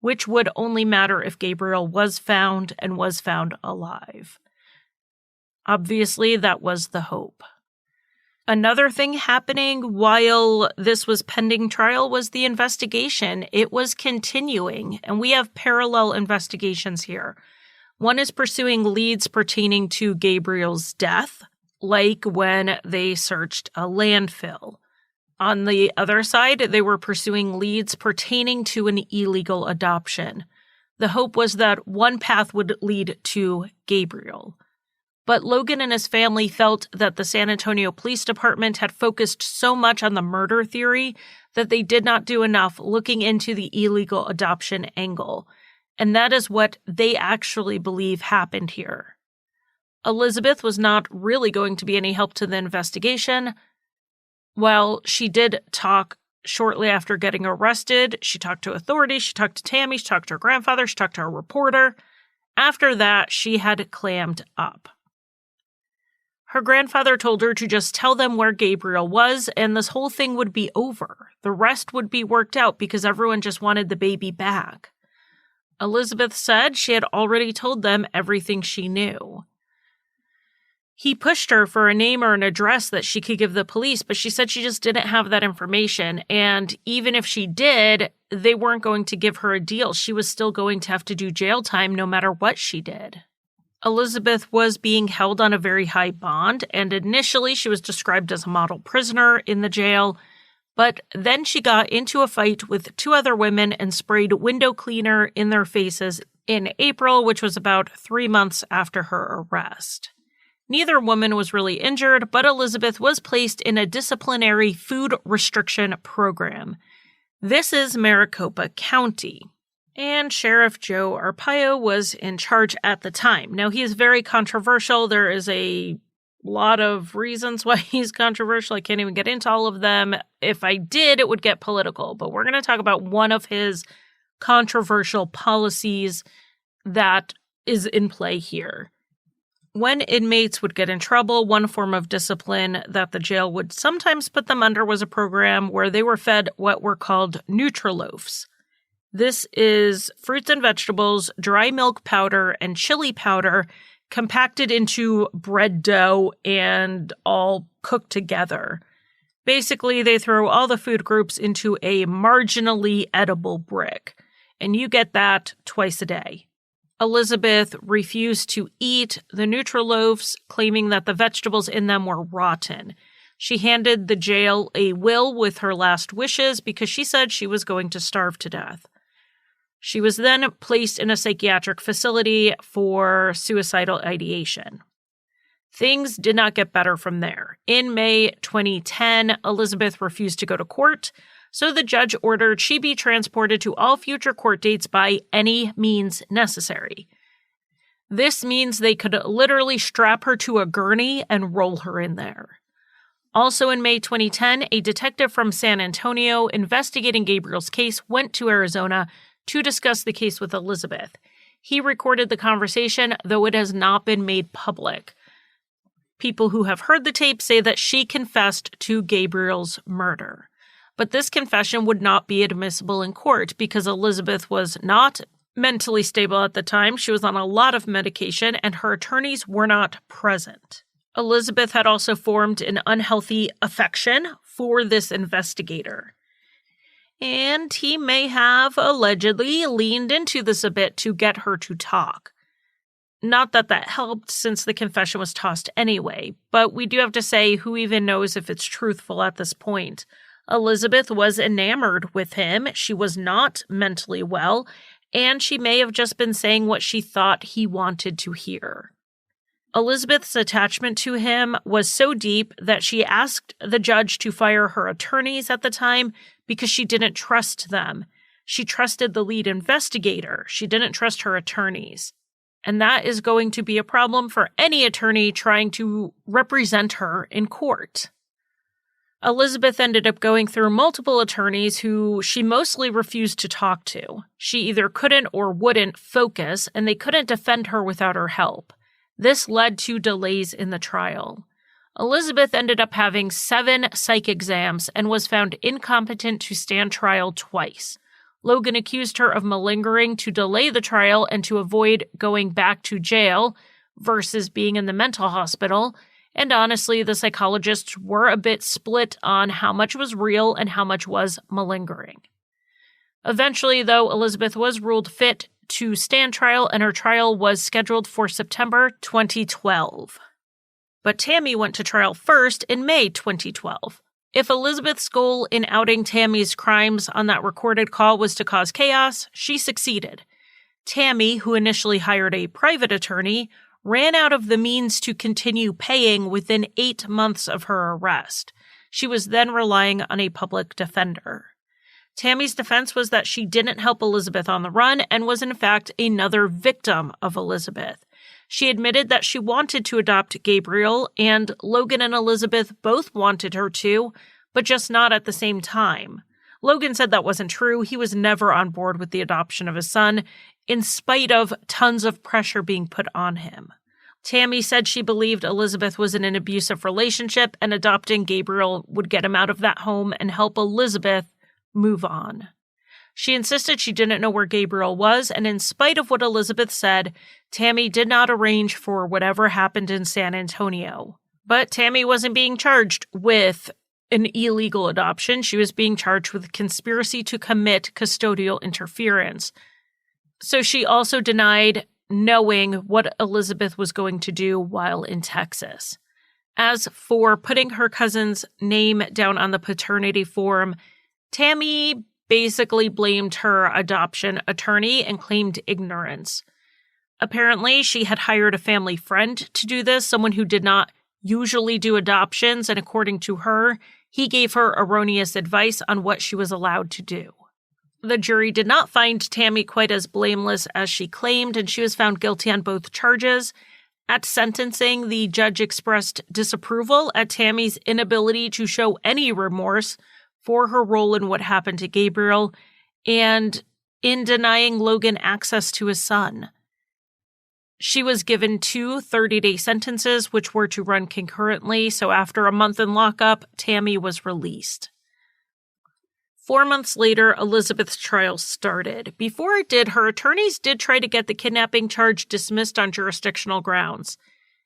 which would only matter if Gabriel was found and was found alive. Obviously, that was the hope. Another thing happening while this was pending trial was the investigation. It was continuing, and we have parallel investigations here. One is pursuing leads pertaining to Gabriel's death, like when they searched a landfill. On the other side, they were pursuing leads pertaining to an illegal adoption. The hope was that one path would lead to Gabriel. But Logan and his family felt that the San Antonio Police Department had focused so much on the murder theory that they did not do enough looking into the illegal adoption angle. And that is what they actually believe happened here. Elizabeth was not really going to be any help to the investigation. While she did talk shortly after getting arrested, she talked to authorities, she talked to Tammy, she talked to her grandfather, she talked to a reporter. After that, she had clammed up. Her grandfather told her to just tell them where Gabriel was, and this whole thing would be over. The rest would be worked out because everyone just wanted the baby back. Elizabeth said she had already told them everything she knew. He pushed her for a name or an address that she could give the police, but she said she just didn't have that information, and even if she did, they weren't going to give her a deal. She was still going to have to do jail time no matter what she did. Elizabeth was being held on a very high bond, and initially she was described as a model prisoner in the jail, but then she got into a fight with two other women and sprayed window cleaner in their faces in April, which was about 3 months after her arrest. Neither woman was really injured, but Elizabeth was placed in a disciplinary food restriction program. This is Maricopa County. And Sheriff Joe Arpaio was in charge at the time. Now, he is very controversial. There is a lot of reasons why he's controversial. I can't even get into all of them. If I did, it would get political. But we're going to talk about one of his controversial policies that is in play here. When inmates would get in trouble, one form of discipline that the jail would sometimes put them under was a program where they were fed what were called Nutriloafs. This is fruits and vegetables, dry milk powder, and chili powder compacted into bread dough and all cooked together. Basically, they throw all the food groups into a marginally edible brick, and you get that twice a day. Elizabeth refused to eat the Nutriloafs, claiming that the vegetables in them were rotten. She handed the jail a will with her last wishes because she said she was going to starve to death. She was then placed in a psychiatric facility for suicidal ideation. Things did not get better from there. In May 2010, Elizabeth refused to go to court, so the judge ordered she be transported to all future court dates by any means necessary. This means they could literally strap her to a gurney and roll her in there. Also in May 2010, a detective from San Antonio investigating Gabriel's case went to Arizona to discuss the case with Elizabeth. He recorded the conversation, though it has not been made public. People who have heard the tape say that she confessed to Gabriel's murder. But this confession would not be admissible in court because Elizabeth was not mentally stable at the time. She was on a lot of medication, and her attorneys were not present. Elizabeth had also formed an unhealthy affection for this investigator. And he may have allegedly leaned into this a bit to get her to talk. Not that that helped since the confession was tossed anyway, but we do have to say who even knows if it's truthful at this point. Elizabeth was enamored with him. She was not mentally well, and she may have just been saying what she thought he wanted to hear. Elizabeth's attachment to him was so deep that she asked the judge to fire her attorneys at the time because she didn't trust them. She trusted the lead investigator. She didn't trust her attorneys. And that is going to be a problem for any attorney trying to represent her in court. Elizabeth ended up going through multiple attorneys who she mostly refused to talk to. She either couldn't or wouldn't focus, and they couldn't defend her without her help. This led to delays in the trial. Elizabeth ended up having 7 psych exams and was found incompetent to stand trial twice. Logan accused her of malingering to delay the trial and to avoid going back to jail versus being in the mental hospital. And honestly, the psychologists were a bit split on how much was real and how much was malingering. Eventually, though, Elizabeth was ruled fit to stand trial, and her trial was scheduled for September 2012. But Tammy went to trial first in May 2012. If Elizabeth's goal in outing Tammy's crimes on that recorded call was to cause chaos, she succeeded. Tammy, who initially hired a private attorney, ran out of the means to continue paying within 8 months of her arrest. She was then relying on a public defender. Tammy's defense was that she didn't help Elizabeth on the run and was in fact another victim of Elizabeth. She admitted that she wanted to adopt Gabriel, and Logan and Elizabeth both wanted her to, but just not at the same time. Logan said that wasn't true. He was never on board with the adoption of his son, in spite of tons of pressure being put on him. Tammy said she believed Elizabeth was in an abusive relationship, and adopting Gabriel would get him out of that home and help Elizabeth move on. She insisted she didn't know where Gabriel was, and in spite of what Elizabeth said, Tammy did not arrange for whatever happened in San Antonio. But Tammy wasn't being charged with an illegal adoption. She was being charged with conspiracy to commit custodial interference. So she also denied knowing what Elizabeth was going to do while in Texas. As for putting her cousin's name down on the paternity form, Tammy basically blamed her adoption attorney and claimed ignorance. Apparently, she had hired a family friend to do this, someone who did not usually do adoptions, and according to her, he gave her erroneous advice on what she was allowed to do. The jury did not find Tammy quite as blameless as she claimed, and she was found guilty on both charges. At sentencing, the judge expressed disapproval at Tammy's inability to show any remorse for her role in what happened to Gabriel, and in denying Logan access to his son. She was given 2 30-day sentences, which were to run concurrently, so after a month in lockup, Tammy was released. 4 months later, Elizabeth's trial started. Before it did, her attorneys did try to get the kidnapping charge dismissed on jurisdictional grounds.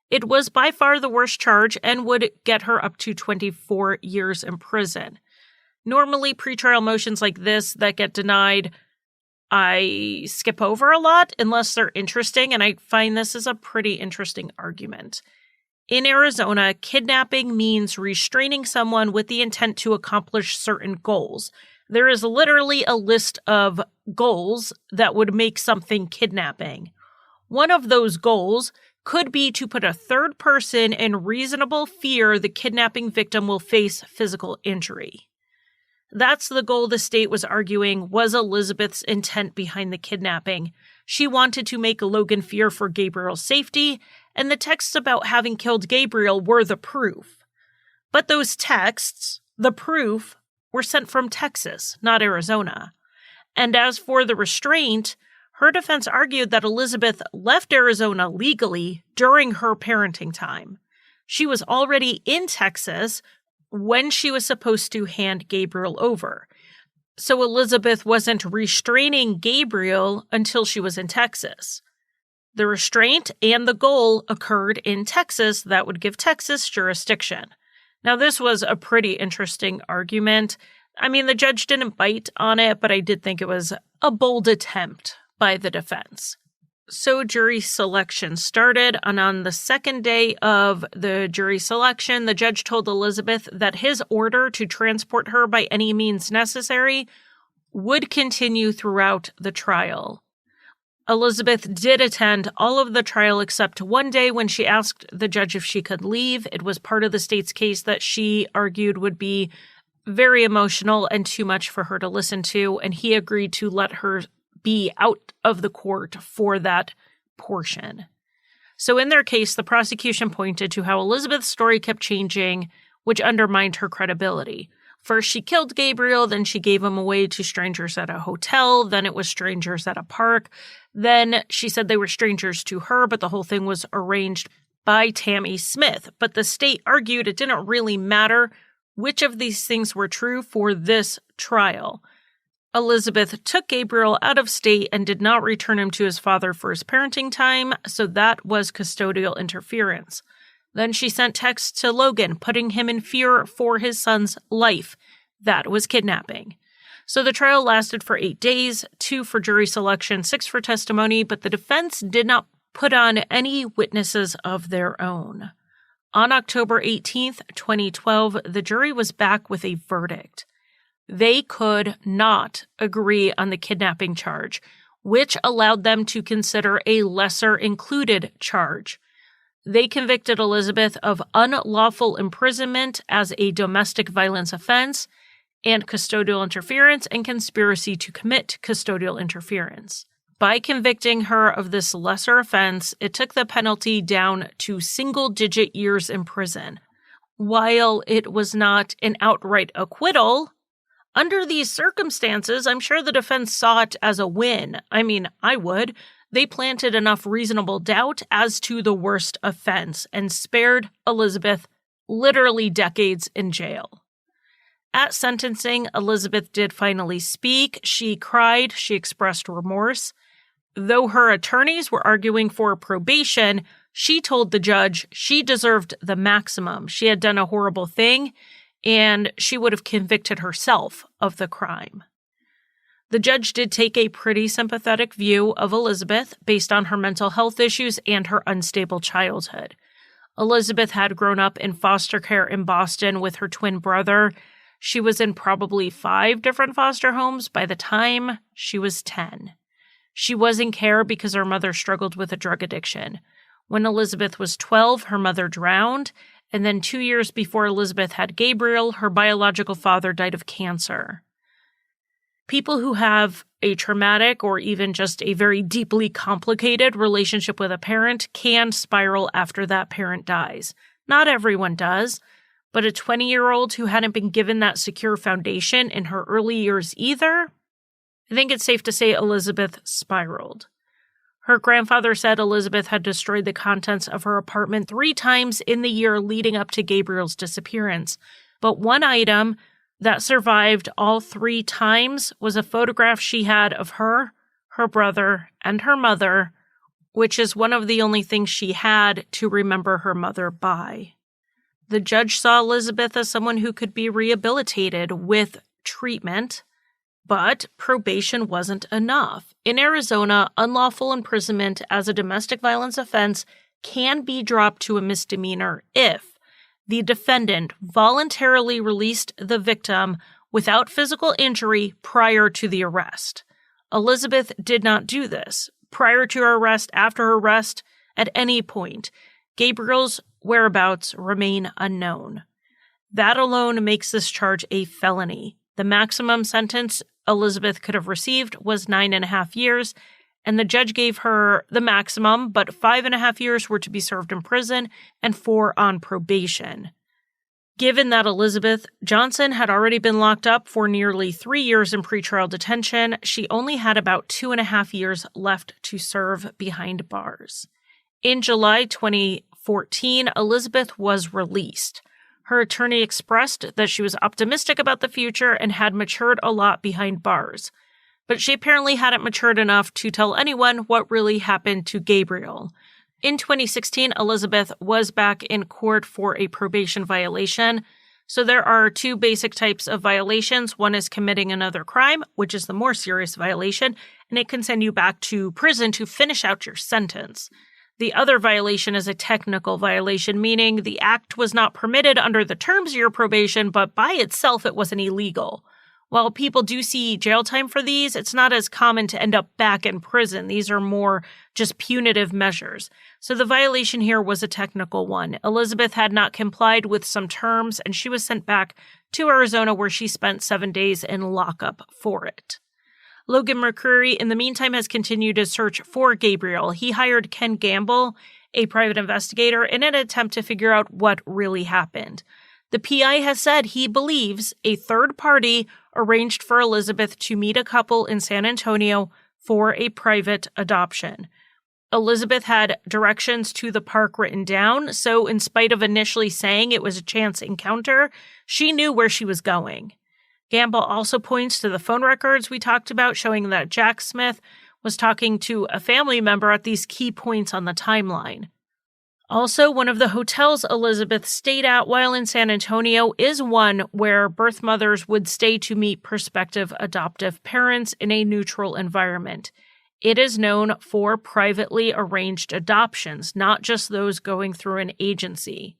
It was by far the worst charge and would get her up to 24 years in prison. Normally, pretrial motions like this that get denied, I skip over a lot unless they're interesting, and I find this is a pretty interesting argument. In Arizona, kidnapping means restraining someone with the intent to accomplish certain goals. There is literally a list of goals that would make something kidnapping. One of those goals could be to put a third person in reasonable fear the kidnapping victim will face physical injury. That's the goal the state was arguing was Elizabeth's intent behind the kidnapping. She wanted to make Logan fear for Gabriel's safety, and the texts about having killed Gabriel were the proof. But those texts, the proof, were sent from Texas, not Arizona. And as for the restraint, her defense argued that Elizabeth left Arizona legally during her parenting time. She was already in Texas when she was supposed to hand Gabriel over. So Elizabeth wasn't restraining Gabriel until she was in Texas. The restraint and the goal occurred in Texas. That would give Texas jurisdiction. Now, this was a pretty interesting argument. I mean, the judge didn't bite on it, but I did think it was a bold attempt by the defense. So jury selection started, and on the second day of the jury selection, the judge told Elizabeth that his order to transport her by any means necessary would continue throughout the trial. Elizabeth did attend all of the trial except one day when she asked the judge if she could leave. It was part of the state's case that she argued would be very emotional and too much for her to listen to, and he agreed to let her be out of the court for that portion. So in their case, the prosecution pointed to how Elizabeth's story kept changing, which undermined her credibility. First, she killed Gabriel, then she gave him away to strangers at a hotel, then it was strangers at a park. Then she said they were strangers to her, but the whole thing was arranged by Tammy Smith. But the state argued it didn't really matter which of these things were true for this trial. Elizabeth took Gabriel out of state and did not return him to his father for his parenting time, so that was custodial interference. Then she sent texts to Logan, putting him in fear for his son's life. That was kidnapping. So the trial lasted for 8 days, 2 for jury selection, 6 for testimony, but the defense did not put on any witnesses of their own. On October 18th, 2012, the jury was back with a verdict. They could not agree on the kidnapping charge, which allowed them to consider a lesser included charge. They convicted Elizabeth of unlawful imprisonment as a domestic violence offense and custodial interference and conspiracy to commit custodial interference. By convicting her of this lesser offense, it took the penalty down to single-digit years in prison. While it was not an outright acquittal, under these circumstances, I'm sure the defense saw it as a win. I mean, I would. They planted enough reasonable doubt as to the worst offense and spared Elizabeth literally decades in jail. At sentencing, Elizabeth did finally speak. She cried. She expressed remorse. Though her attorneys were arguing for probation, she told the judge she deserved the maximum. She had done a horrible thing, and she would have convicted herself of the crime. The judge did take a pretty sympathetic view of Elizabeth based on her mental health issues and her unstable childhood. Elizabeth had grown up in foster care in Boston with her twin brother. She was in probably 5 different foster homes by the time she was 10. She was in care because her mother struggled with a drug addiction. When Elizabeth was 12, her mother drowned, and then 2 years before Elizabeth had Gabriel, her biological father died of cancer. People who have a traumatic or even just a very deeply complicated relationship with a parent can spiral after that parent dies. Not everyone does, but a 20-year-old who hadn't been given that secure foundation in her early years either, I think it's safe to say Elizabeth spiraled. Her grandfather said Elizabeth had destroyed the contents of her apartment 3 times in the year leading up to Gabriel's disappearance, but one item that survived all 3 times was a photograph she had of her, her brother, and her mother, which is one of the only things she had to remember her mother by. The judge saw Elizabeth as someone who could be rehabilitated with treatment, but probation wasn't enough. In Arizona, unlawful imprisonment as a domestic violence offense can be dropped to a misdemeanor if the defendant voluntarily released the victim without physical injury prior to the arrest. Elizabeth did not do this. Prior to her arrest, after her arrest, at any point, Gabriel's whereabouts remain unknown. That alone makes this charge a felony. The maximum sentence Elizabeth could have received was 9.5 years, and the judge gave her the maximum, but 5.5 years were to be served in prison and 4 on probation. Given that Elizabeth Johnson had already been locked up for nearly 3 years in pretrial detention, she only had about 2.5 years left to serve behind bars. In July 2014, Elizabeth was released. Her attorney expressed that she was optimistic about the future and had matured a lot behind bars. But she apparently hadn't matured enough to tell anyone what really happened to Gabriel. In 2016, Elizabeth was back in court for a probation violation. So there are 2 basic types of violations. One is committing another crime, which is the more serious violation, and it can send you back to prison to finish out your sentence. The other violation is a technical violation, meaning the act was not permitted under the terms of your probation, but by itself it wasn't illegal. While people do see jail time for these, it's not as common to end up back in prison. These are more just punitive measures. So the violation here was a technical one. Elizabeth had not complied with some terms, and she was sent back to Arizona, where she spent 7 days in lockup for it. Logan Mercury, in the meantime, has continued to search for Gabriel. He hired Ken Gamble, a private investigator, in an attempt to figure out what really happened. The PI has said he believes a third party arranged for Elizabeth to meet a couple in San Antonio for a private adoption. Elizabeth had directions to the park written down, so in spite of initially saying it was a chance encounter, she knew where she was going. Gamble also points to the phone records we talked about, showing that Jack Smith was talking to a family member at these key points on the timeline. Also, one of the hotels Elizabeth stayed at while in San Antonio is one where birth mothers would stay to meet prospective adoptive parents in a neutral environment. It is known for privately arranged adoptions, not just those going through an agency.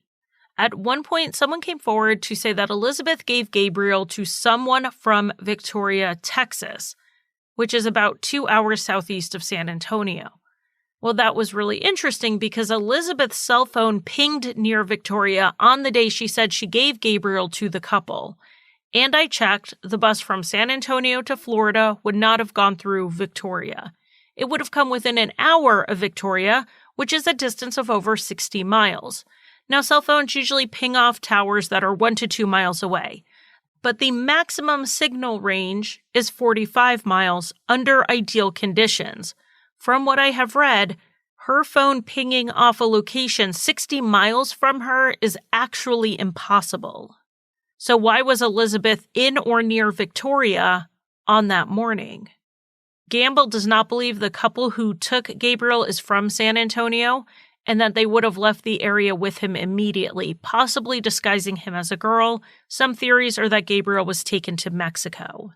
At one point, someone came forward to say that Elizabeth gave Gabriel to someone from Victoria, Texas, which is about 2 hours southeast of San Antonio. Well, that was really interesting because Elizabeth's cell phone pinged near Victoria on the day she said she gave Gabriel to the couple. And I checked, the bus from San Antonio to Florida would not have gone through Victoria. It would have come within an hour of Victoria, which is a distance of over 60 miles. Now, cell phones usually ping off towers that are 1 to 2 miles away, but the maximum signal range is 45 miles under ideal conditions. From what I have read, her phone pinging off a location 60 miles from her is actually impossible. So why was Elizabeth in or near Victoria on that morning? Gamble does not believe the couple who took Gabriel is from San Antonio and that they would have left the area with him immediately, possibly disguising him as a girl. Some theories are that Gabriel was taken to Mexico.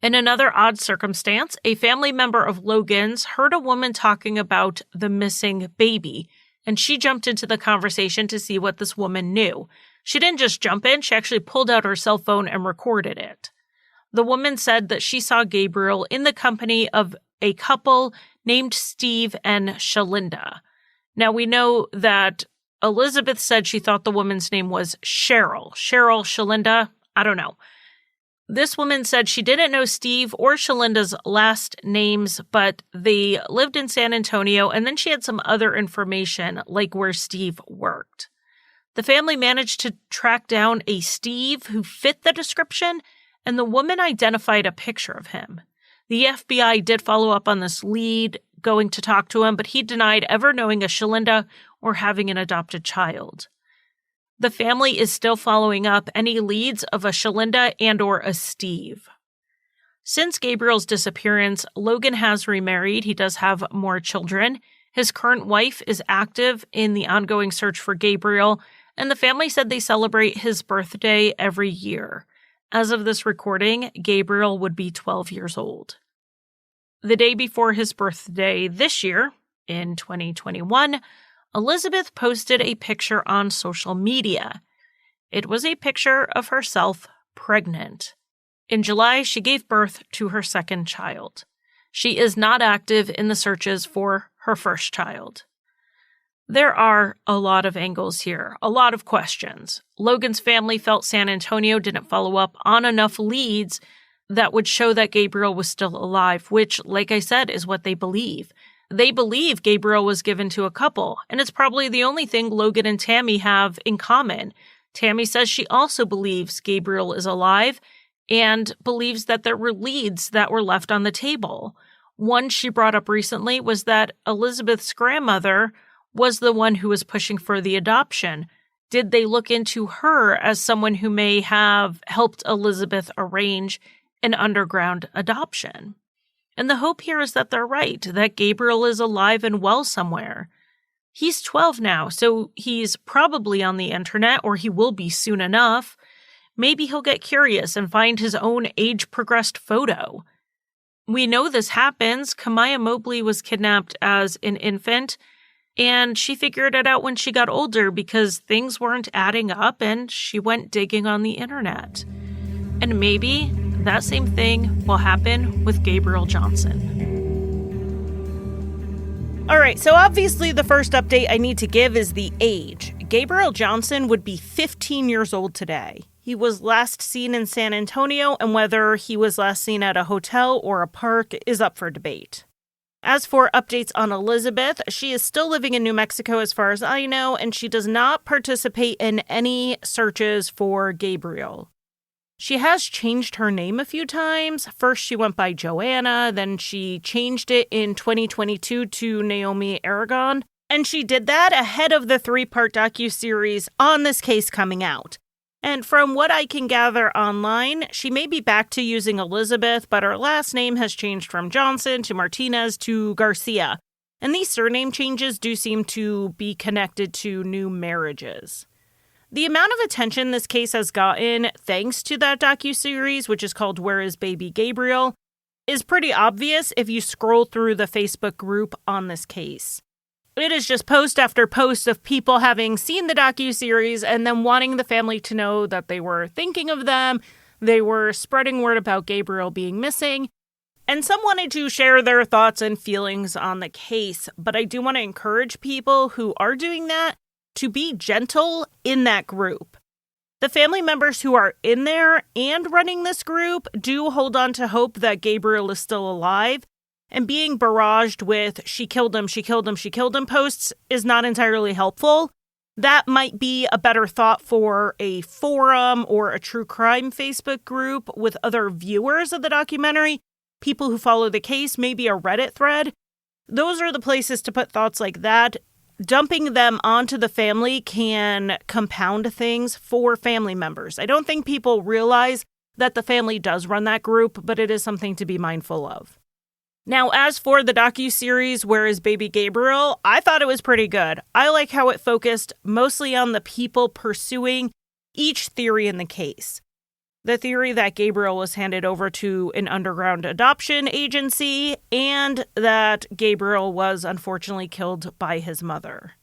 In another odd circumstance, a family member of Logan's heard a woman talking about the missing baby, and she jumped into the conversation to see what this woman knew. She didn't just jump in, she actually pulled out her cell phone and recorded it. The woman said that she saw Gabriel in the company of a couple named Steve and Shalinda. Now, we know that Elizabeth said she thought the woman's name was Cheryl. Cheryl, Shalinda, I don't know. This woman said she didn't know Steve or Shalinda's last names, but they lived in San Antonio, and then she had some other information, like where Steve worked. The family managed to track down a Steve who fit the description, and the woman identified a picture of him. The FBI did follow up on this lead, going to talk to him, but he denied ever knowing a Shalinda or having an adopted child. The family is still following up any leads of a Shalinda and or a Steve. Since Gabriel's disappearance, Logan has remarried. He does have more children. His current wife is active in the ongoing search for Gabriel, and the family said they celebrate his birthday every year. As of this recording, Gabriel would be 12 years old. The day before his birthday this year, in 2021, Elizabeth posted a picture on social media. It was a picture of herself pregnant. In July, she gave birth to her second child. She is not active in the searches for her first child. There are a lot of angles here, a lot of questions. Logan's family felt San Antonio didn't follow up on enough leads that would show that Gabriel was still alive, which, like I said, is what they believe. They believe Gabriel was given to a couple, and it's probably the only thing Logan and Tammy have in common. Tammy says she also believes Gabriel is alive and believes that there were leads that were left on the table. One she brought up recently was that Elizabeth's grandmother was the one who was pushing for the adoption. Did they look into her as someone who may have helped Elizabeth arrange an underground adoption? And the hope here is that they're right, that Gabriel is alive and well somewhere. He's 12 now, so he's probably on the internet, or he will be soon enough. Maybe he'll get curious and find his own age-progressed photo. We know this happens. Kamaya Mobley was kidnapped as an infant, and she figured it out when she got older because things weren't adding up, and she went digging on the internet. And maybe that same thing will happen with Gabriel Johnson. All right, so obviously the first update I need to give is the age. Gabriel Johnson would be 15 years old today. He was last seen in San Antonio, and whether he was last seen at a hotel or a park is up for debate. As for updates on Elizabeth, she is still living in New Mexico as far as I know, and she does not participate in any searches for Gabriel. She has changed her name a few times. First, she went by Joanna, then she changed it in 2022 to Naomi Aragon, and she did that ahead of the 3-part docuseries on this case coming out. And from what I can gather online, she may be back to using Elizabeth, but her last name has changed from Johnson to Martinez to Garcia. And these surname changes do seem to be connected to new marriages. The amount of attention this case has gotten, thanks to that docuseries, which is called Where is Baby Gabriel, is pretty obvious if you scroll through the Facebook group on this case. It is just post after post of people having seen the docuseries and then wanting the family to know that they were thinking of them. They were spreading word about Gabriel being missing. And some wanted to share their thoughts and feelings on the case. But I do want to encourage people who are doing that to be gentle in that group. The family members who are in there and running this group do hold on to hope that Gabriel is still alive. And being barraged with she killed him posts is not entirely helpful. That might be a better thought for a forum or a true crime Facebook group with other viewers of the documentary, people who follow the case, maybe a Reddit thread. Those are the places to put thoughts like that. Dumping them onto the family can compound things for family members. I don't think people realize that the family does run that group, but it is something to be mindful of. Now, as for the docuseries Where is Baby Gabriel, I thought it was pretty good. I like how it focused mostly on the people pursuing each theory in the case. The theory that Gabriel was handed over to an underground adoption agency and that Gabriel was unfortunately killed by his mother.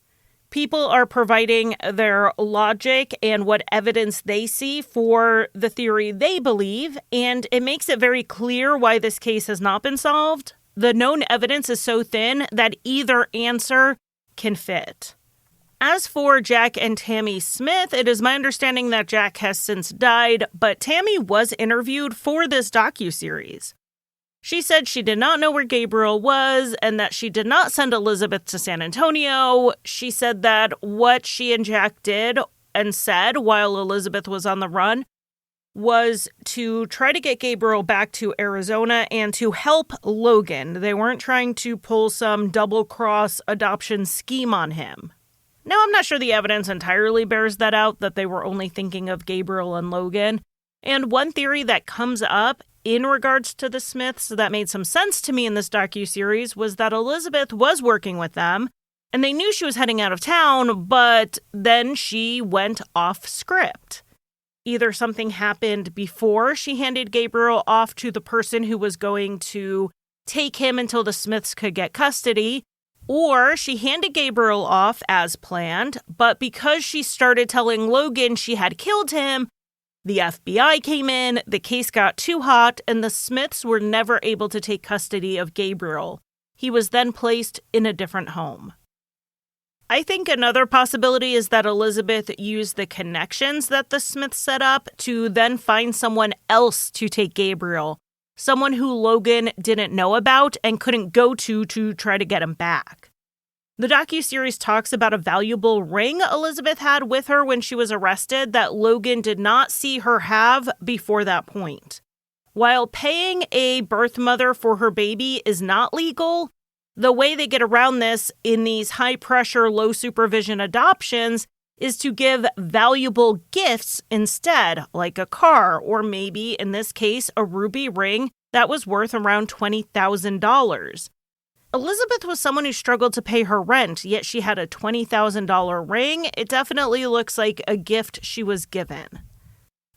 People are providing their logic and what evidence they see for the theory they believe, and it makes it very clear why this case has not been solved. The known evidence is so thin that either answer can fit. As for Jack and Tammy Smith, it is my understanding that Jack has since died, but Tammy was interviewed for this docuseries. She said she did not know where Gabriel was and that she did not send Elizabeth to San Antonio. She said that what she and Jack did and said while Elizabeth was on the run was to try to get Gabriel back to Arizona and to help Logan. They weren't trying to pull some double-cross adoption scheme on him. Now, I'm not sure the evidence entirely bears that out, that they were only thinking of Gabriel and Logan. And one theory that comes up in regards to the Smiths that made some sense to me in this docuseries was that Elizabeth was working with them, and they knew she was heading out of town, but then she went off script. Either something happened before she handed Gabriel off to the person who was going to take him until the Smiths could get custody, Or she handed Gabriel off as planned, but because she started telling Logan she had killed him, the FBI came in, the case got too hot, and the Smiths were never able to take custody of Gabriel. He was then placed in a different home. I think another possibility is that Elizabeth used the connections that the Smiths set up to then find someone else to take Gabriel, someone who Logan didn't know about and couldn't go to try to get him back. The docuseries talks about a valuable ring Elizabeth had with her when she was arrested that Logan did not see her have before that point. While paying a birth mother for her baby is not legal, the way they get around this in these high-pressure, low-supervision adoptions is to give valuable gifts instead, like a car, or maybe, in this case, a ruby ring that was worth around $20,000. Elizabeth was someone who struggled to pay her rent, yet she had a $20,000 ring. It definitely looks like a gift she was given.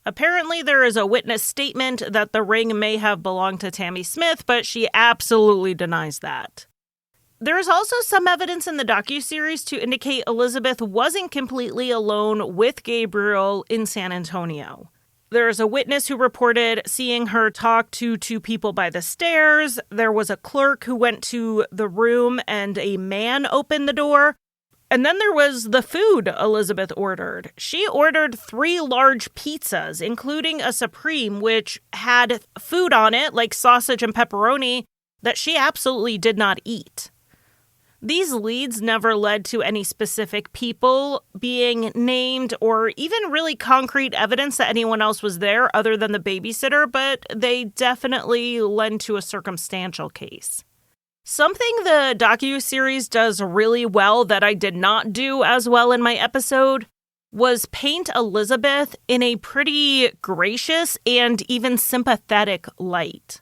Apparently, there is a witness statement that the ring may have belonged to Tammy Smith, but she absolutely denies that. There is also some evidence in the docuseries to indicate Elizabeth wasn't completely alone with Gabriel in San Antonio. There's a witness who reported seeing her talk to two people by the stairs. There was a clerk who went to the room and a man opened the door. And then there was the food Elizabeth ordered. She ordered 3 large pizzas, including a Supreme, which had food on it, like sausage and pepperoni, that she absolutely did not eat. These leads never led to any specific people being named or even really concrete evidence that anyone else was there other than the babysitter, but they definitely lend to a circumstantial case. Something the docuseries does really well that I did not do as well in my episode was paint Elizabeth in a pretty gracious and even sympathetic light.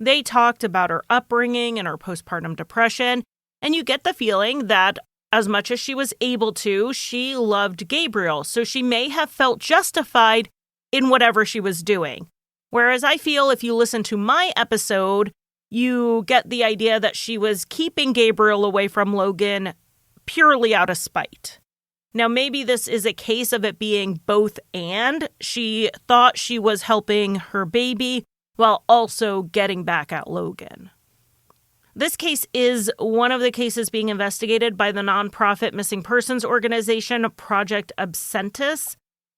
They talked about her upbringing and her postpartum depression, and you get the feeling that as much as she was able to, she loved Gabriel, so she may have felt justified in whatever she was doing. Whereas I feel if you listen to my episode, you get the idea that she was keeping Gabriel away from Logan purely out of spite. Now, maybe this is a case of it being both and. She thought she was helping her baby while also getting back at Logan. This case is one of the cases being investigated by the nonprofit missing persons organization Project Absentis.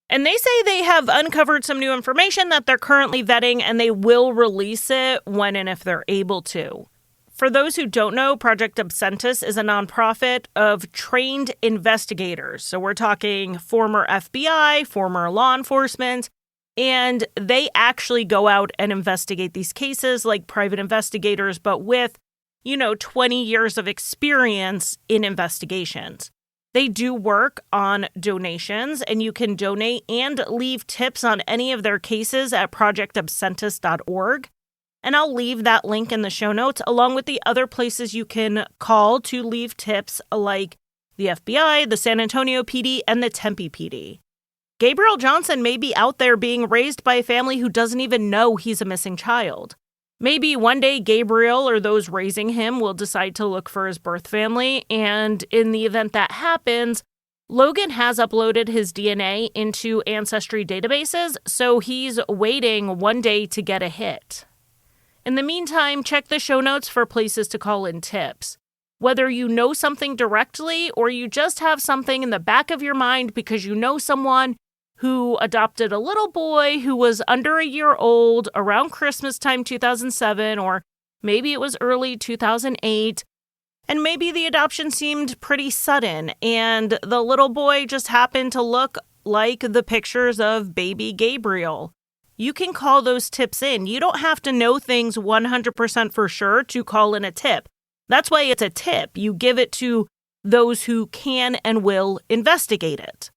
And they say they have uncovered some new information that they're currently vetting, and they will release it when and if they're able to. For those who don't know, Project Absentis is a nonprofit of trained investigators. So we're talking former FBI, former law enforcement, and they actually go out and investigate these cases like private investigators, but with 20 years of experience in investigations. They do work on donations, and you can donate and leave tips on any of their cases at projectabsentis.org. And I'll leave that link in the show notes, along with the other places you can call to leave tips like the FBI, the San Antonio PD, and the Tempe PD. Gabriel Johnson may be out there being raised by a family who doesn't even know he's a missing child. Maybe one day Gabriel or those raising him will decide to look for his birth family, and in the event that happens, Logan has uploaded his DNA into ancestry databases, so he's waiting one day to get a hit. In the meantime, check the show notes for places to call in tips. Whether you know something directly or you just have something in the back of your mind because you know someone who adopted a little boy who was under a year old around Christmas time 2007, or maybe it was early 2008, and maybe the adoption seemed pretty sudden, and the little boy just happened to look like the pictures of baby Gabriel. You can call those tips in. You don't have to know things 100% for sure to call in a tip. That's why it's a tip. You give it to those who can and will investigate it.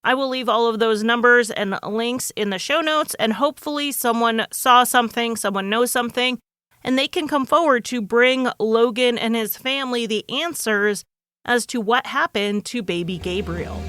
I will leave all of those numbers and links in the show notes, and hopefully someone saw something, someone knows something, and they can come forward to bring Logan and his family the answers as to what happened to baby Gabriel.